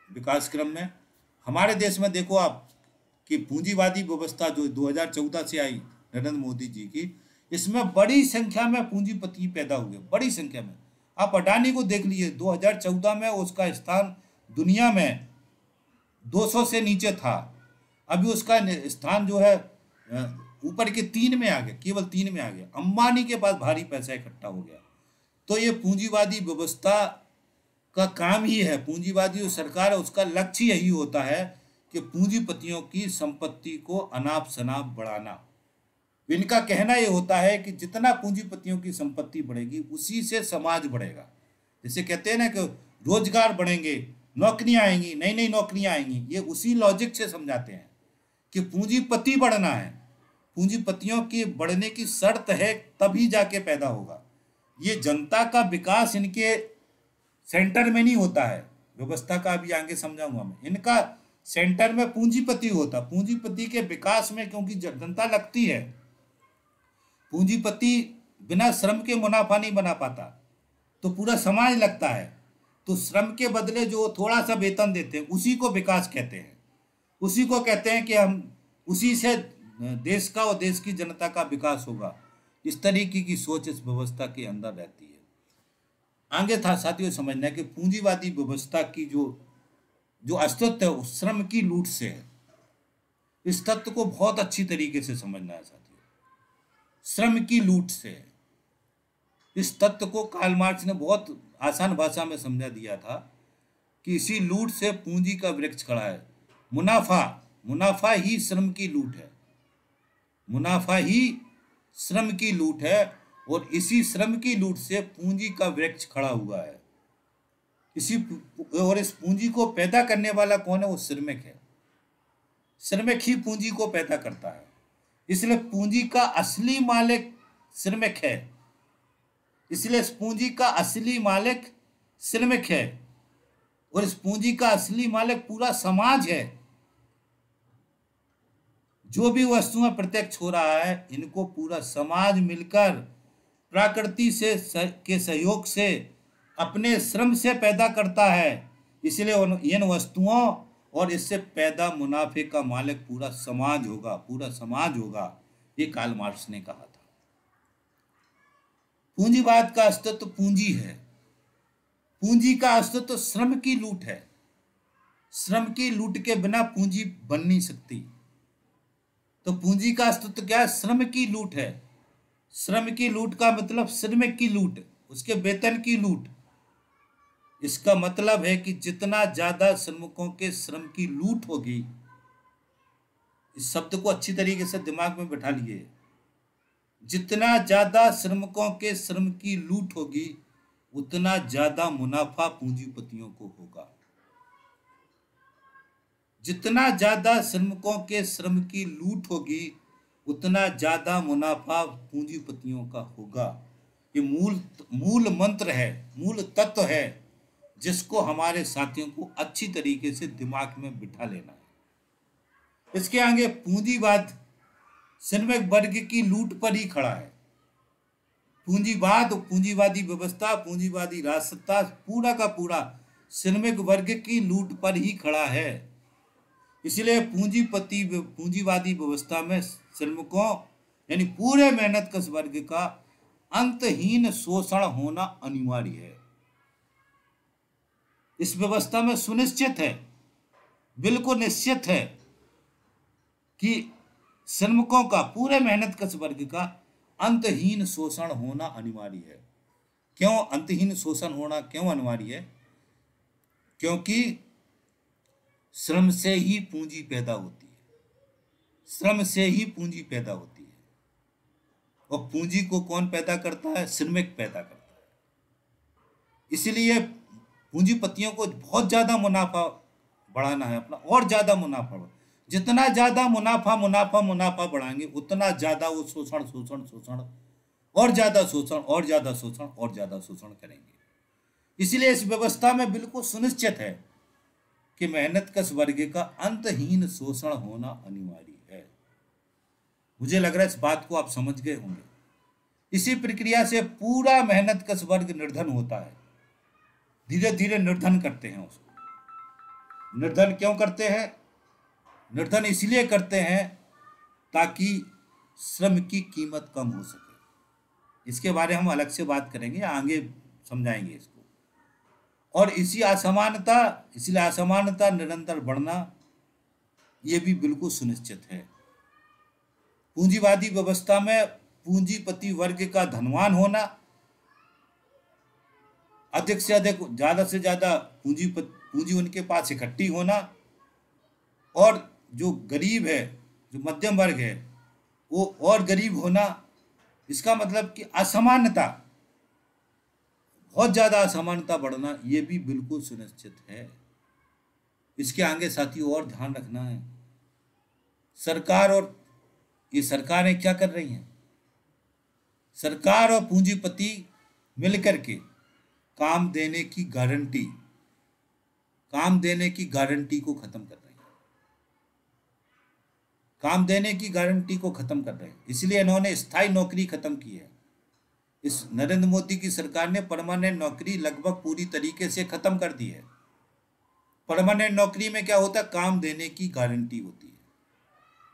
विकास क्रम में। हमारे देश में देखो आप कि पूंजीवादी व्यवस्था जो 2014 से आई नरेंद्र मोदी जी की, इसमें बड़ी संख्या में पूंजीपति पैदा हुए, बड़ी संख्या में। आप अडानी को देख लीजिए, 2014 में उसका स्थान दुनिया में 200 से नीचे था, अभी उसका स्थान जो है ऊपर के 3 में आ गया, केवल 3 में आ गया। अंबानी के पास भारी पैसा इकट्ठा हो गया। तो ये पूंजीवादी व्यवस्था का काम ही है, पूंजीवादी जो सरकार है उसका लक्ष्य यही होता है कि पूंजीपतियों की संपत्ति को अनाप शनाप बढ़ाना। इनका कहना ये होता है कि जितना पूंजीपतियों की संपत्ति बढ़ेगी उसी से समाज बढ़ेगा। जैसे कहते हैं ना कि रोजगार बढ़ेंगे, नौकरियां आएंगी, नई नई नौकरियां आएंगी, ये उसी लॉजिक से समझाते हैं कि पूंजीपति बढ़ना है, पूंजीपतियों के बढ़ने की शर्त है तभी जाके पैदा होगा। ये जनता का विकास इनके सेंटर में नहीं होता है, व्यवस्था का अभी आगे समझाऊंगा मैं। इनका सेंटर में पूंजीपति होता, पूंजीपति के विकास में क्योंकि जनता लगती है, पूंजीपति बिना श्रम के मुनाफा नहीं बना पाता, तो पूरा समाज लगता है। तो श्रम के बदले जो थोड़ा सा वेतन देते हैं उसी को विकास कहते हैं, उसी को कहते हैं कि हम उसी से देश का और देश की जनता का विकास होगा। इस तरीके की सोच इस व्यवस्था के अंदर रहती है। आगे था साथियों समझना है कि पूंजीवादी व्यवस्था की जो अस्तित्व है उस श्रम की लूट से है। इस तत्व को बहुत अच्छी तरीके से समझना है साथियों, श्रम की लूट से है। इस तत्व को कार्ल मार्क्स ने बहुत आसान भाषा में समझा दिया था कि इसी लूट से पूंजी का वृक्ष खड़ा है। मुनाफा ही श्रम की लूट है, मुनाफा ही श्रम की लूट है, और इसी श्रम की लूट से पूंजी का वृक्ष खड़ा हुआ है। इस पूंजी को पैदा करने वाला कौन है? वो श्रमिक है। श्रमिक ही पूंजी को पैदा करता है, इसलिए पूंजी का असली मालिक श्रमिक है। इसलिए इस पूंजी का असली मालिक श्रमिक है और इस पूंजी का असली मालिक पूरा समाज है। जो भी वस्तुएं प्रत्यक्ष हो रहा है इनको पूरा समाज मिलकर प्रकृति से के सहयोग से अपने श्रम से पैदा करता है। इसलिए इन वस्तुओं और इससे पैदा मुनाफे का मालिक पूरा समाज होगा, पूरा समाज होगा, ये कार्ल मार्क्स ने कहा था। पूंजीवाद का अस्तित्व पूंजी है। पूंजी का अस्तित्व श्रम की लूट है। श्रम की लूट के बिना पूंजी बन नहीं सकती। तो पूंजी का अस्तित्व क्या है? श्रम की लूट है। श्रम की लूट का मतलब श्रमिक की लूट, उसके वेतन की लूट। इसका मतलब है कि जितना ज्यादा श्रमिकों के श्रम की लूट होगी, इस शब्द को अच्छी तरीके से दिमाग में बैठा लिए, जितना ज्यादा श्रमिकों के श्रम की लूट होगी उतना ज्यादा मुनाफा पूंजीपतियों को होगा। जितना ज्यादा श्रमिकों के श्रम की लूट होगी उतना ज्यादा मुनाफा पूंजीपतियों का होगा। ये मूल मंत्र है, मूल तत्व है, जिसको हमारे साथियों को अच्छी तरीके से दिमाग में बिठा लेना है। इसके आगे पूंजीवाद श्रमिक वर्ग की लूट पर ही खड़ा है। पूंजीवाद, पूंजीवादी व्यवस्था, पूंजीवादी राष्ट्रसत्ता पूरा का पूरा श्रमिक वर्ग की लूट पर ही खड़ा है। इसलिए पूंजीवादी व्यवस्था में श्रमिकों यानी पूरे मेहनतकश वर्ग का अंतहीन शोषण होना अनिवार्य है। इस व्यवस्था में सुनिश्चित है, बिल्कुल निश्चित है कि श्रमिकों का, पूरे मेहनतकश वर्ग का अंतहीन शोषण होना अनिवार्य है। क्यों अंतहीन शोषण होना क्यों अनिवार्य है? क्योंकि श्रम से ही पूंजी पैदा होती है। श्रम से ही पूंजी पैदा होती है। और पूंजी को कौन पैदा करता है? श्रमिक पैदा करता है। इसलिए पूंजीपतियों को बहुत ज्यादा मुनाफा बढ़ाना है अपना, और ज्यादा मुनाफा। जितना ज्यादा मुनाफा बढ़ाएंगे उतना ज्यादा वो शोषण और ज्यादा शोषण और ज्यादा शोषण और ज्यादा शोषण करेंगे। इसलिए इस व्यवस्था में बिल्कुल सुनिश्चित है कि मेहनतकश वर्ग का अंतहीन शोषण होना अनिवार्य है। मुझे लग रहा है इस बात को आप समझ गए होंगे। इसी प्रक्रिया से पूरा मेहनतकश वर्ग निर्धन होता है। धीरे धीरे निर्धन करते हैं उसको। निर्धन क्यों करते हैं? निर्धन इसलिए करते हैं ताकि श्रम की कीमत कम हो सके। इसके बारे में हम अलग से बात करेंगे, आगे समझाएंगे इसको। और इसलिए असमानता निरंतर बढ़ना यह भी बिल्कुल सुनिश्चित है। पूंजीवादी व्यवस्था में पूंजीपति वर्ग का धनवान होना, अधिक से अधिक, ज्यादा से ज्यादा पूंजी उनके पास इकट्ठी होना, और जो गरीब है, जो मध्यम वर्ग है, वो और गरीब होना। इसका मतलब कि असमानता, बहुत ज्यादा असमानता बढ़ना, ये भी बिल्कुल सुनिश्चित है। इसके आगे साथियों और ध्यान रखना है, सरकार और ये सरकारें क्या कर रही हैं? सरकार और पूंजीपति मिलकर के काम देने की गारंटी को खत्म कर रही है। काम देने की गारंटी को खत्म कर रहे हैं। इसलिए इन्होंने स्थायी नौकरी खत्म की है। इस नरेंद्र मोदी की सरकार ने परमानेंट नौकरी लगभग पूरी तरीके से खत्म कर दी है। परमानेंट नौकरी में क्या होता है? काम देने की गारंटी होती है।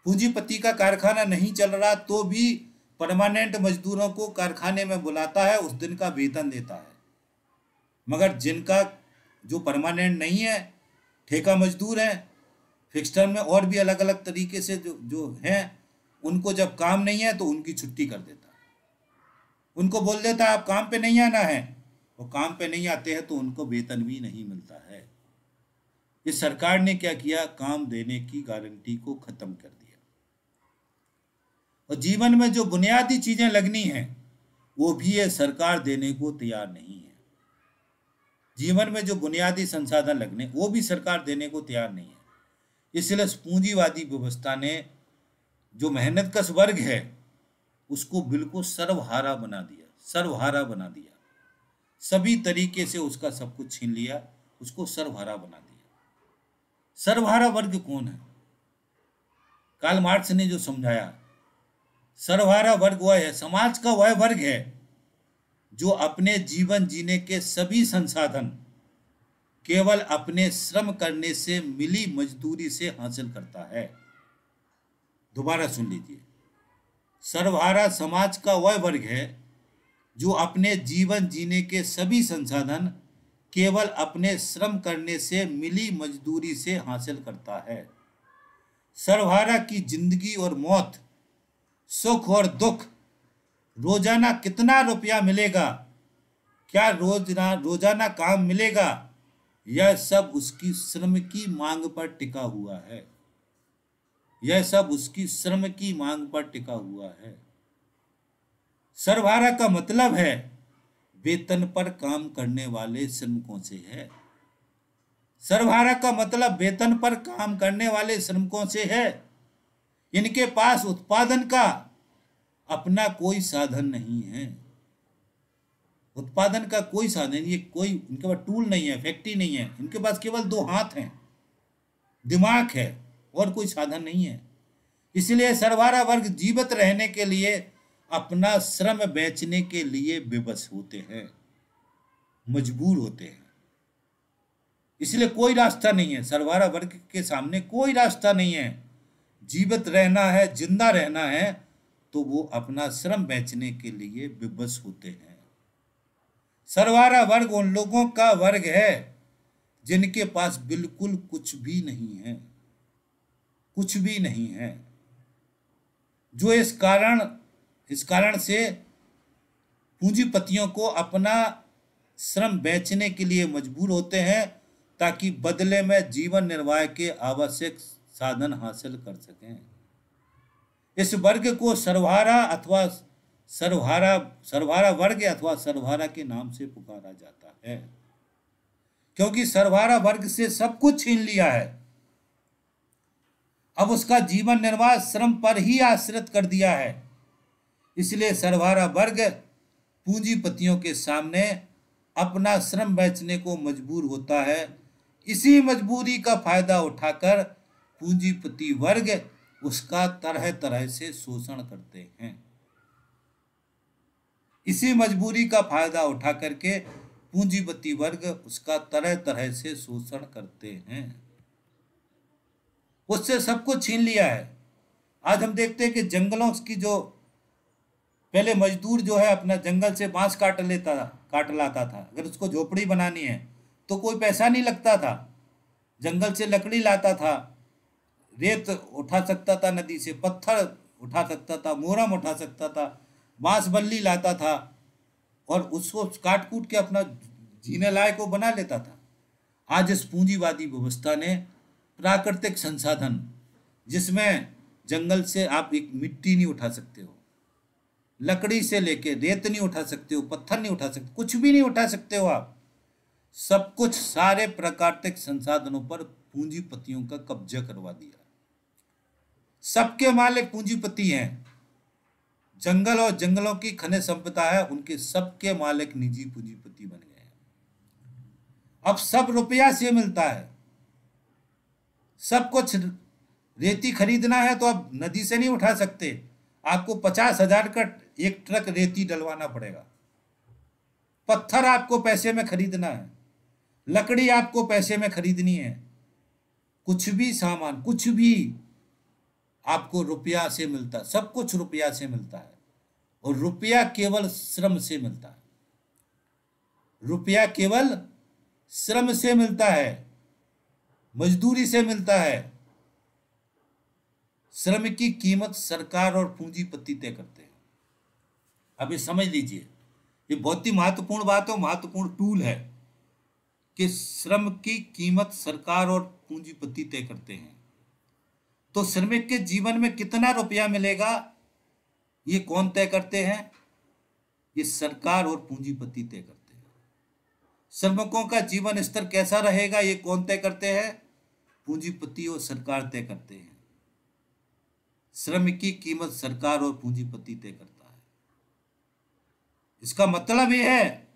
पूंजीपति का कारखाना नहीं चल रहा तो भी परमानेंट मजदूरों को कारखाने में बुलाता है, उस दिन का वेतन देता है। मगर जिनका जो परमानेंट नहीं है, ठेका मजदूर हैं, फिक्स टर्म में और भी अलग अलग तरीके से जो हैं, उनको जब काम नहीं है तो उनकी छुट्टी कर देता है। उनको बोल देता है आप काम पे नहीं आना है। वो काम पे नहीं आते हैं तो उनको वेतन भी नहीं मिलता है। इस सरकार ने क्या किया? काम देने की गारंटी को खत्म कर दिया। और जीवन में जो बुनियादी चीजें लगनी हैं वो भी ये सरकार देने को तैयार नहीं है। जीवन में जो बुनियादी संसाधन लगने वो भी सरकार देने को तैयार नहीं है। इसलिए पूंजीवादी व्यवस्था ने जो मेहनतकश वर्ग है उसको बिल्कुल सर्वहारा बना दिया। सभी तरीके से उसका सब कुछ छीन लिया, उसको सर्वहारा बना दिया। सर्वहारा वर्ग कौन है? कार्ल मार्क्स ने जो समझाया, सर्वहारा वर्ग वह है, समाज का वह वर्ग है जो अपने जीवन जीने के सभी संसाधन केवल अपने श्रम करने से मिली मजदूरी से हासिल करता है। दोबारा सुन लीजिए, सर्वहारा समाज का वह वर्ग है जो अपने जीवन जीने के सभी संसाधन केवल अपने श्रम करने से मिली मजदूरी से हासिल करता है। सर्वहारा की जिंदगी और मौत, सुख और दुख, रोजाना कितना रुपया मिलेगा, क्या रोजाना काम मिलेगा, यह सब उसकी श्रम की मांग पर टिका हुआ है। यह सब उसकी श्रम की मांग पर टिका हुआ है। सर्वहारा का मतलब है वेतन पर काम करने वाले श्रमिकों से है। सर्वहारा का मतलब वेतन पर काम करने वाले श्रमिकों से है। इनके पास उत्पादन का अपना कोई साधन नहीं है। उत्पादन का कोई साधन, ये कोई इनके पास टूल नहीं है, फैक्ट्री नहीं है। इनके पास केवल 2 हाथ हैं, दिमाग है, और कोई साधन नहीं है। इसलिए सर्वहारा वर्ग जीवित रहने के लिए अपना श्रम बेचने के लिए विवश होते हैं, मजबूर होते हैं। इसलिए कोई रास्ता नहीं है, सर्वहारा वर्ग के सामने कोई रास्ता नहीं है। जीवित रहना है, जिंदा रहना है, तो वो अपना श्रम बेचने के लिए विवश होते हैं। सर्वहारा वर्ग उन लोगों का वर्ग है जिनके पास बिल्कुल कुछ भी नहीं है, कुछ भी नहीं है, जो इस कारण से पूंजीपतियों को अपना श्रम बेचने के लिए मजबूर होते हैं ताकि बदले में जीवन निर्वाह के आवश्यक साधन हासिल कर सकें। इस वर्ग को सर्वहारा वर्ग अथवा सर्वहारा के नाम से पुकारा जाता है, क्योंकि सर्वहारा वर्ग से सब कुछ छीन लिया है। अब उसका जीवन निर्वाह श्रम पर ही आश्रित कर दिया है। इसलिए सर्वहारा वर्ग पूंजीपतियों के सामने अपना श्रम बेचने को मजबूर होता है। इसी मजबूरी का फायदा उठाकर पूंजीपति वर्ग उसका तरह तरह से शोषण करते हैं। इसी मजबूरी का फायदा उठा करके पूंजीपति वर्ग उसका तरह तरह से शोषण करते हैं, उससे सब कुछ छीन लिया है। आज हम देखते हैं कि जंगलों की जो पहले मजदूर जो है अपना जंगल से बांस काट लाता था। अगर उसको झोपड़ी बनानी है तो कोई पैसा नहीं लगता था। जंगल से लकड़ी लाता था, रेत उठा सकता था, नदी से पत्थर उठा सकता था, मोरम उठा सकता था, बांस बल्ली लाता था और उसको काट कूट के अपना जीने लायक को बना लेता था। आज इस पूंजीवादी व्यवस्था ने प्राकृतिक संसाधन, जिसमें जंगल से आप एक मिट्टी नहीं उठा सकते हो, लकड़ी से लेके रेत नहीं उठा सकते हो, पत्थर नहीं उठा सकते, कुछ भी नहीं उठा सकते हो आप। सब कुछ, सारे प्राकृतिक संसाधनों पर पूंजीपतियों का कब्जा करवा दिया। सबके मालिक पूंजीपति हैं। जंगल और जंगलों की खनिज संपदा है, उनके सबके मालिक निजी पूंजीपति बन गए हैं। अब सब रुपया से मिलता है, सब कुछ। रेती खरीदना है तो आप नदी से नहीं उठा सकते, आपको 50,000 का एक ट्रक रेती डलवाना पड़ेगा। पत्थर आपको पैसे में खरीदना है, लकड़ी आपको पैसे में खरीदनी है, कुछ भी सामान, कुछ भी आपको रुपया से मिलता है, सब कुछ रुपया से मिलता है। और रुपया केवल श्रम से मिलता है, रुपया केवल श्रम से मिलता है, मजदूरी से मिलता है। श्रम की कीमत सरकार और पूंजीपति तय करते हैं। अब ये समझ लीजिए, ये बहुत ही महत्वपूर्ण बात है, महत्वपूर्ण टूल है कि श्रम की कीमत सरकार और पूंजीपति तय करते हैं। तो श्रमिक के जीवन में कितना रुपया मिलेगा, ये कौन तय करते हैं? ये सरकार और पूंजीपति तय करते हैं। श्रमिकों का जीवन स्तर कैसा रहेगा, ये कौन तय करते हैं? पूंजीपति और सरकार तय करते हैं। श्रम की कीमत सरकार और पूंजीपति तय करता है। इसका मतलब यह है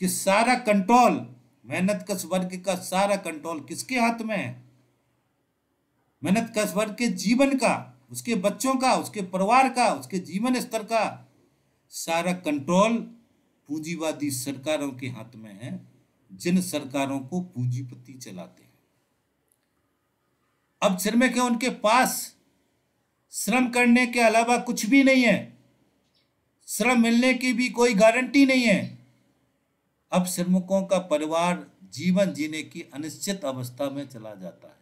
कि सारा कंट्रोल, मेहनत कश वर्ग का सारा कंट्रोल किसके हाथ में है? मेहनत कश वर्ग के जीवन का, उसके बच्चों का, उसके परिवार का, उसके जीवन स्तर का सारा कंट्रोल पूंजीवादी सरकारों के हाथ में है, जिन सरकारों को पूंजीपति चलाते हैं। अब श्रमिक है, उनके पास श्रम करने के अलावा कुछ भी नहीं है, श्रम मिलने की भी कोई गारंटी नहीं है। अब श्रमिकों का परिवार जीवन जीने की अनिश्चित अवस्था में चला जाता है।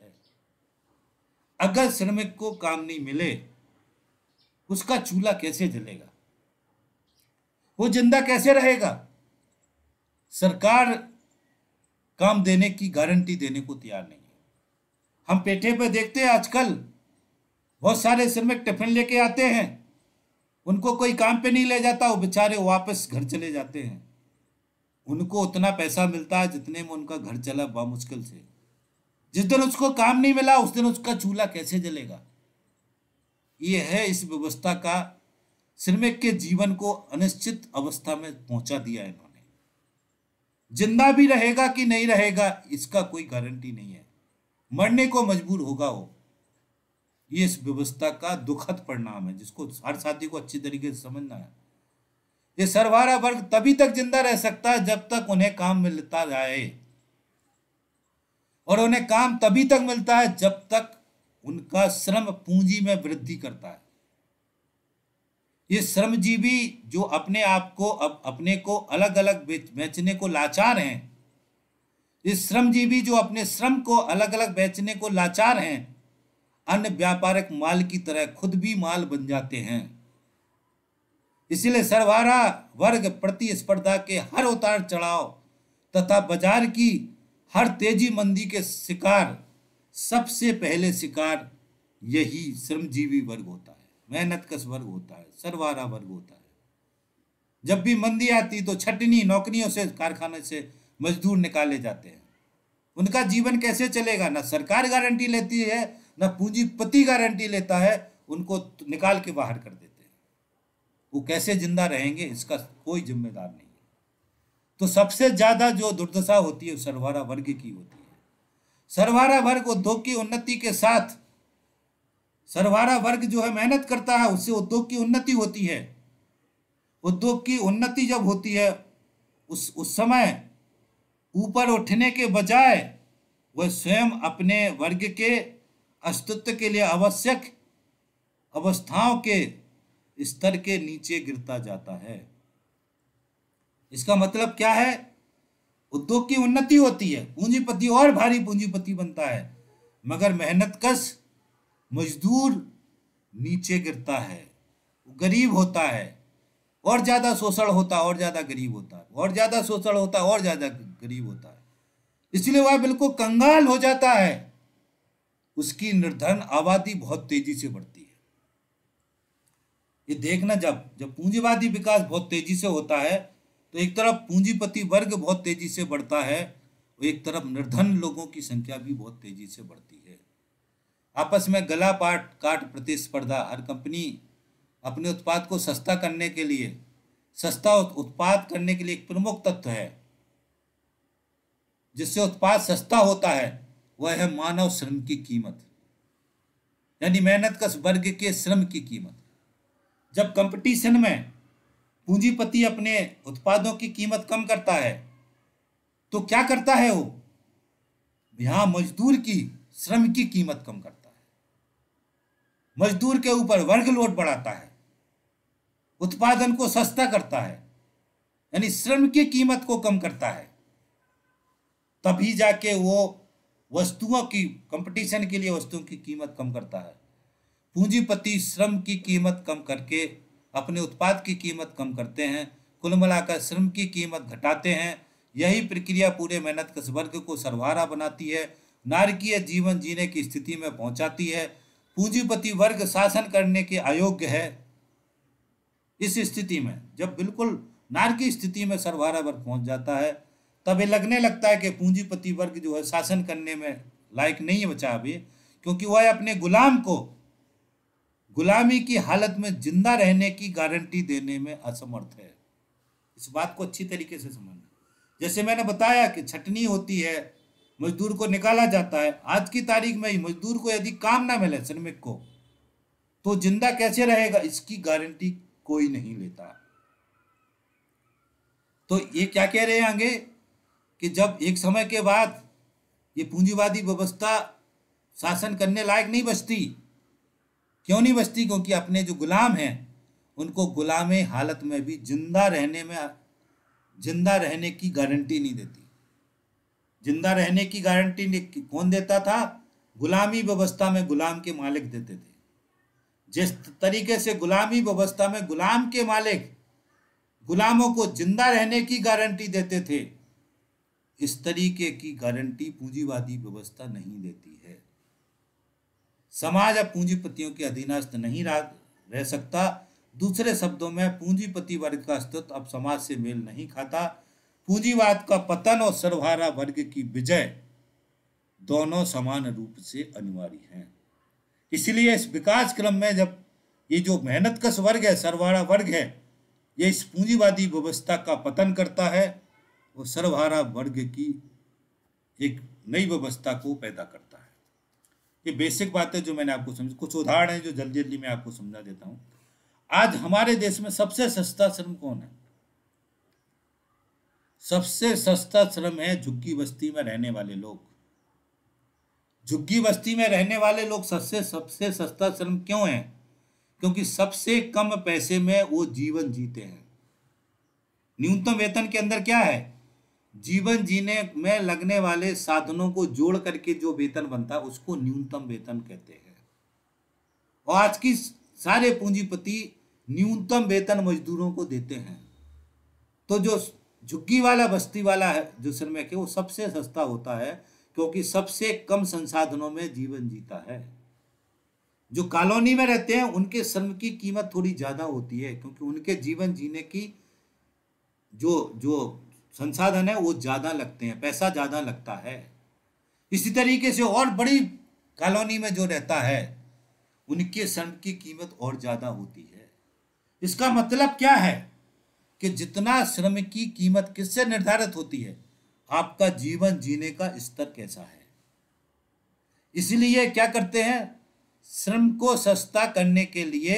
अगर श्रमिक को काम नहीं मिले, उसका चूल्हा कैसे जलेगा, वो जिंदा कैसे रहेगा? सरकार काम देने की गारंटी देने को तैयार नहीं है। हम पेठे पे देखते हैं आजकल बहुत सारे श्रमिक टिफिन लेके आते हैं, उनको कोई काम पे नहीं ले जाता, वो बेचारे वापस घर चले जाते हैं। उनको उतना पैसा मिलता है जितने में उनका घर चला बामुश्किल से। जिस दिन उसको काम नहीं मिला, उस दिन उसका चूल्हा कैसे जलेगा? ये है इस व्यवस्था का, श्रमिक के जीवन को अनिश्चित अवस्था में पहुंचा दिया इन्होंने। जिंदा भी रहेगा कि नहीं रहेगा, इसका कोई गारंटी नहीं है, मरने को मजबूर होगा वो। ये इस व्यवस्था का दुखद परिणाम है, जिसको हर साथी को अच्छी तरीके से समझना है। ये सर्वहारा वर्ग तभी तक जिंदा रह सकता है जब तक उन्हें काम मिलता जाए, और उन्हें काम तभी तक मिलता है जब तक उनका श्रम पूंजी में वृद्धि करता है। ये श्रमजीवी जो अपने आप को, अब अपने को अलग अलग बेचने को लाचार हैं, इस श्रमजीवी जो अपने श्रम को अलग अलग बेचने को लाचार हैं, अन्य व्यापारिक माल की तरह खुद भी माल बन जाते हैं। इसलिए सर्वहारा वर्ग प्रतिस्पर्धा के हर उतार चढ़ाव तथा बाजार की हर तेजी मंदी के शिकार, सबसे पहले शिकार यही श्रमजीवी वर्ग होता है, मेहनतकश वर्ग होता है, सर्वहारा वर्ग होता है। जब भी मंदी आती तो छटनी नौकरियों से, कारखाने से मजदूर निकाले जाते हैं। उनका जीवन कैसे चलेगा? ना सरकार गारंटी लेती है, ना पूंजीपति गारंटी लेता है, उनको निकाल के बाहर कर देते हैं। वो कैसे जिंदा रहेंगे, इसका कोई जिम्मेदार नहीं है। तो सबसे ज्यादा जो दुर्दशा होती है सर्वहारा वर्ग की होती है। सर्वहारा वर्ग उद्योग की उन्नति के साथ, सर्वहारा वर्ग जो है मेहनत करता है, उससे उद्योग की उन्नति होती है। उद्योग की उन्नति जब होती है, उस समय ऊपर उठने के बजाय वह स्वयं अपने वर्ग के अस्तित्व के लिए आवश्यक अवस्थाओं के स्तर के नीचे गिरता जाता है। इसका मतलब क्या है? उद्योग की उन्नति होती है, पूंजीपति और भारी पूंजीपति बनता है, मगर मेहनतकश मजदूर नीचे गिरता है, गरीब होता है, और ज्यादा शोषण होता है, और ज्यादा गरीब होता है, और ज्यादा शोषण होता है, और ज्यादा गरीब होता है। इसलिए वह बिल्कुल कंगाल हो जाता है। उसकी निर्धन आबादी बहुत तेजी से बढ़ती है। ये देखना, जब पूंजीवादी विकास बहुत तेजी से होता है तो एक तरफ पूंजीपति वर्ग बहुत तेजी से बढ़ता है, और एक तरफ निर्धन लोगों की संख्या भी बहुत तेजी से बढ़ती है। आपस में गला काट प्रतिस्पर्धा, हर कंपनी अपने उत्पाद को सस्ता करने के लिए, सस्ता उत्पाद करने के लिए एक प्रमुख तत्व है जिससे उत्पाद सस्ता होता है, वह है मानव श्रम की कीमत, यानी मेहनतकश वर्ग के श्रम की कीमत। जब कंपटीशन में पूंजीपति अपने उत्पादों की कीमत कम करता है तो क्या करता है वो? यहां मजदूर की श्रम की कीमत कम करता है, मजदूर के ऊपर वर्ग लोड बढ़ाता है, उत्पादन को सस्ता करता है, यानी श्रम की कीमत को कम करता है। तभी जाके वो वस्तुओं की, कंपटीशन के लिए वस्तुओं की कीमत कम करता है। पूंजीपति श्रम की कीमत कम करके अपने उत्पाद की कीमत कम करते हैं, कुल मिलाकर श्रम की कीमत घटाते हैं। यही प्रक्रिया पूरे मेहनतकश वर्ग को सर्वहारा बनाती है, नारकीय जीवन जीने की स्थिति में पहुंचाती है। पूंजीपति वर्ग शासन करने के अयोग्य है। इस स्थिति में जब बिल्कुल नारकीय स्थिति में सर्वहारा वर्ग पहुंच जाता है, तब ये लगने लगता है कि पूंजीपति वर्ग जो है शासन करने में लायक नहीं है बचा अभी, क्योंकि वह अपने गुलाम को गुलामी की हालत में जिंदा रहने की गारंटी देने में असमर्थ है। इस बात को अच्छी तरीके से समझना। जैसे मैंने बताया कि छटनी होती है, मजदूर को निकाला जाता है। आज की तारीख में ही मजदूर को यदि काम ना मिले, श्रमिक को, तो जिंदा कैसे रहेगा, इसकी गारंटी कोई नहीं लेता। तो ये क्या कह रहे हैं आगे कि जब एक समय के बाद ये पूंजीवादी व्यवस्था शासन करने लायक नहीं बचती। क्यों नहीं बचती? क्योंकि अपने जो गुलाम हैं उनको गुलामी हालत में भी जिंदा रहने की गारंटी नहीं देती। जिंदा रहने की गारंटी कौन देता था? गुलामी व्यवस्था में गुलाम के मालिक देते थे। जिस तरीके से गुलामी व्यवस्था में गुलाम के मालिक गुलामों को जिंदा रहने की गारंटी देते थे, इस तरीके की गारंटी पूंजीवादी व्यवस्था नहीं देती है। समाज अब पूंजीपतियों के अधीनस्थ नहीं रह सकता। दूसरे शब्दों में पूंजीपति वर्ग का अस्तित्व अब समाज से मेल नहीं खाता। पूंजीवाद का पतन और सर्वहारा वर्ग की विजय दोनों समान रूप से अनिवार्य हैं। इसलिए इस विकास क्रम में जब ये जो मेहनतकश वर्ग है, सर्वहारा वर्ग है, ये इस पूंजीवादी व्यवस्था का पतन करता है और सर्वहारा वर्ग की एक नई व्यवस्था को पैदा करता है। ये बेसिक बात है जो मैंने आपको समझ, कुछ उदाहरण है जो जल्दी जल्दी मैं आपको समझा देता हूं। आज हमारे देश में सबसे सस्ता श्रम कौन है? सबसे सस्ता श्रम है झुग्गी बस्ती में रहने वाले लोग। झुग्गी बस्ती में रहने वाले लोग सबसे सस्ता श्रम क्यों है? क्योंकि सबसे कम पैसे में वो जीवन जीते हैं। न्यूनतम वेतन के अंदर क्या है? जीवन जीने में लगने वाले साधनों को जोड़ करके जो वेतन बनता है उसको न्यूनतम वेतन कहते हैं। और आज की सारे पूंजीपति न्यूनतम वेतन मजदूरों को देते हैं। तो जो झुग्गी वाला बस्ती वाला है जो श्रम है वो सबसे सस्ता होता है, क्योंकि सबसे कम संसाधनों में जीवन जीता है। जो कॉलोनी में रहते हैं उनके श्रम की कीमत थोड़ी ज्यादा होती है, क्योंकि उनके जीवन जीने की जो संसाधन है वो ज्यादा लगते हैं, पैसा ज्यादा लगता है। इसी तरीके से और बड़ी कॉलोनी में जो रहता है उनके श्रम की कीमत और ज्यादा होती है। इसका मतलब क्या है कि जितना श्रम की कीमत किससे निर्धारित होती है? आपका जीवन जीने का स्तर कैसा है। इसलिए क्या करते हैं? श्रम को सस्ता करने के लिए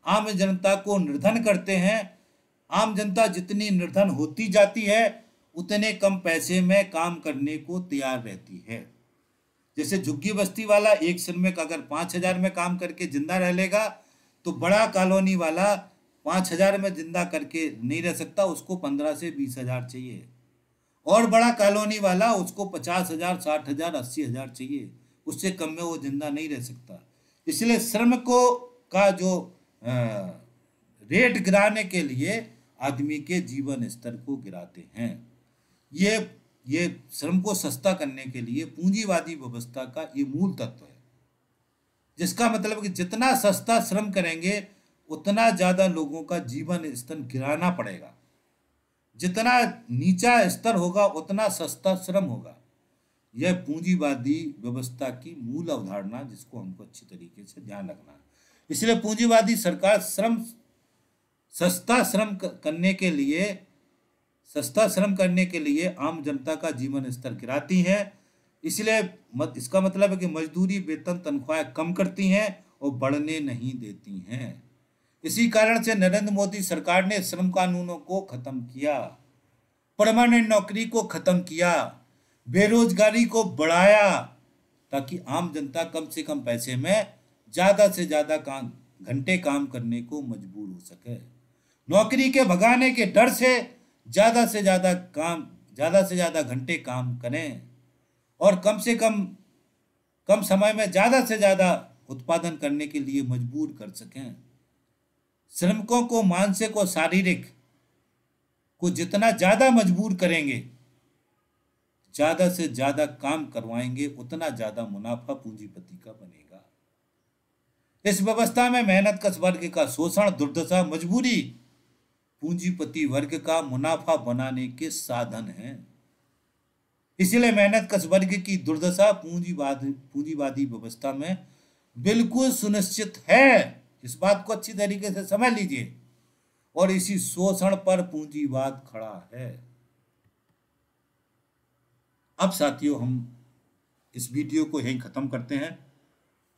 आम जनता को निर्धन करते हैं। आम जनता जितनी निर्धन होती जाती है उतने कम पैसे में काम करने को तैयार रहती है। जैसे झुग्गी बस्ती वाला एक श्रमिक अगर 5,000 में काम करके जिंदा रह लेगा, तो बड़ा कॉलोनी वाला 5,000 में जिंदा करके नहीं रह सकता, उसको 15 से 20,000 चाहिए। और बड़ा कॉलोनी वाला उसको 50,000, 60,000, 80,000 चाहिए, उससे कम में वो जिंदा नहीं रह सकता। इसलिए श्रम को का जो रेट गिराने के लिए आदमी के जीवन स्तर को गिराते हैं। ये श्रम को सस्ता करने के लिए पूंजीवादी व्यवस्था का ये मूल तत्व है, जिसका मतलब कि जितना सस्ता श्रम करेंगे उतना ज्यादा लोगों का जीवन स्तर गिराना पड़ेगा। जितना नीचा स्तर होगा उतना सस्ता श्रम होगा। यह पूंजीवादी व्यवस्था की मूल अवधारणा, जिसको हमको अच्छी तरीके से ध्यान रखना है। इसलिए पूंजीवादी सरकार सस्ता श्रम करने के लिए आम जनता का जीवन स्तर गिराती है। इसलिए इसका मतलब है कि मजदूरी, वेतन, तनख्वाहें कम करती हैं और बढ़ने नहीं देती हैं। इसी कारण से नरेंद्र मोदी सरकार ने श्रम कानूनों को खत्म किया, परमानेंट नौकरी को खत्म किया, बेरोजगारी को बढ़ाया, ताकि आम जनता कम से कम पैसे में ज्यादा से ज्यादा घंटे काम करने को मजबूर हो सके। नौकरी के भगाने के डर से ज्यादा से ज्यादा घंटे काम करें और कम से कम समय में ज्यादा से ज्यादा उत्पादन करने के लिए मजबूर कर सकें। श्रमिकों को मानसिक और शारीरिक को जितना ज्यादा मजबूर करेंगे, ज्यादा से ज्यादा काम करवाएंगे, उतना ज्यादा मुनाफा पूंजीपति का बनेगा। इस व्यवस्था में मेहनतकश वर्ग का शोषण, दुर्दशा, मजबूरी पूंजीपति वर्ग का मुनाफा बनाने के साधन हैं। इसलिए मेहनतकश वर्ग की दुर्दशा पूंजीवादी व्यवस्था में बिल्कुल सुनिश्चित है। इस बात को अच्छी तरीके से समझ लीजिए। और इसी शोषण पर पूंजीवाद खड़ा है। अब साथियों, हम इस वीडियो को यहीं खत्म करते हैं।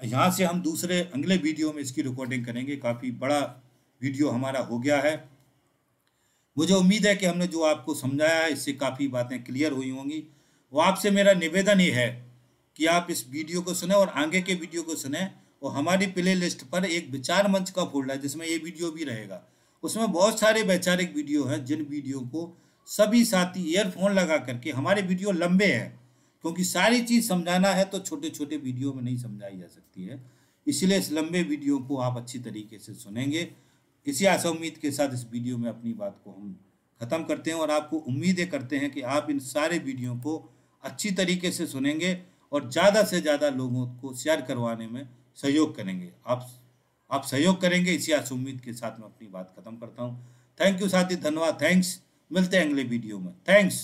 यहाँ से हम दूसरे अगले वीडियो में इसकी रिकॉर्डिंग करेंगे। काफ़ी बड़ा वीडियो हमारा हो गया है। मुझे उम्मीद है कि हमने जो आपको समझाया है इससे काफ़ी बातें क्लियर हुई होंगी। वो आपसे मेरा निवेदन ये है कि आप इस वीडियो को सुने और आगे के वीडियो को सुने, और हमारी प्ले लिस्ट पर एक विचार मंच का फोल्डर है जिसमें ये वीडियो भी रहेगा। उसमें बहुत सारे वैचारिक वीडियो हैं जिन वीडियो को सभी साथी ईयरफोन लगा करके, हमारे वीडियो लंबे हैं क्योंकि सारी चीज़ समझाना है तो छोटे छोटे वीडियो में नहीं समझाई जा सकती है, इसलिए इस लंबे वीडियो को आप अच्छी तरीके से सुनेंगे। इसी आशा उम्मीद के साथ इस वीडियो में अपनी बात को हम ख़त्म करते हैं और आपको उम्मीदें करते हैं कि आप इन सारे वीडियो को अच्छी तरीके से सुनेंगे और ज़्यादा से ज़्यादा लोगों को शेयर करवाने में सहयोग करेंगे। आप सहयोग करेंगे, इसी आशा उम्मीद के साथ मैं अपनी बात ख़त्म करता हूँ। थैंक यू साथी, धन्यवाद, थैंक्स। मिलते हैं अगले वीडियो में। थैंक्स।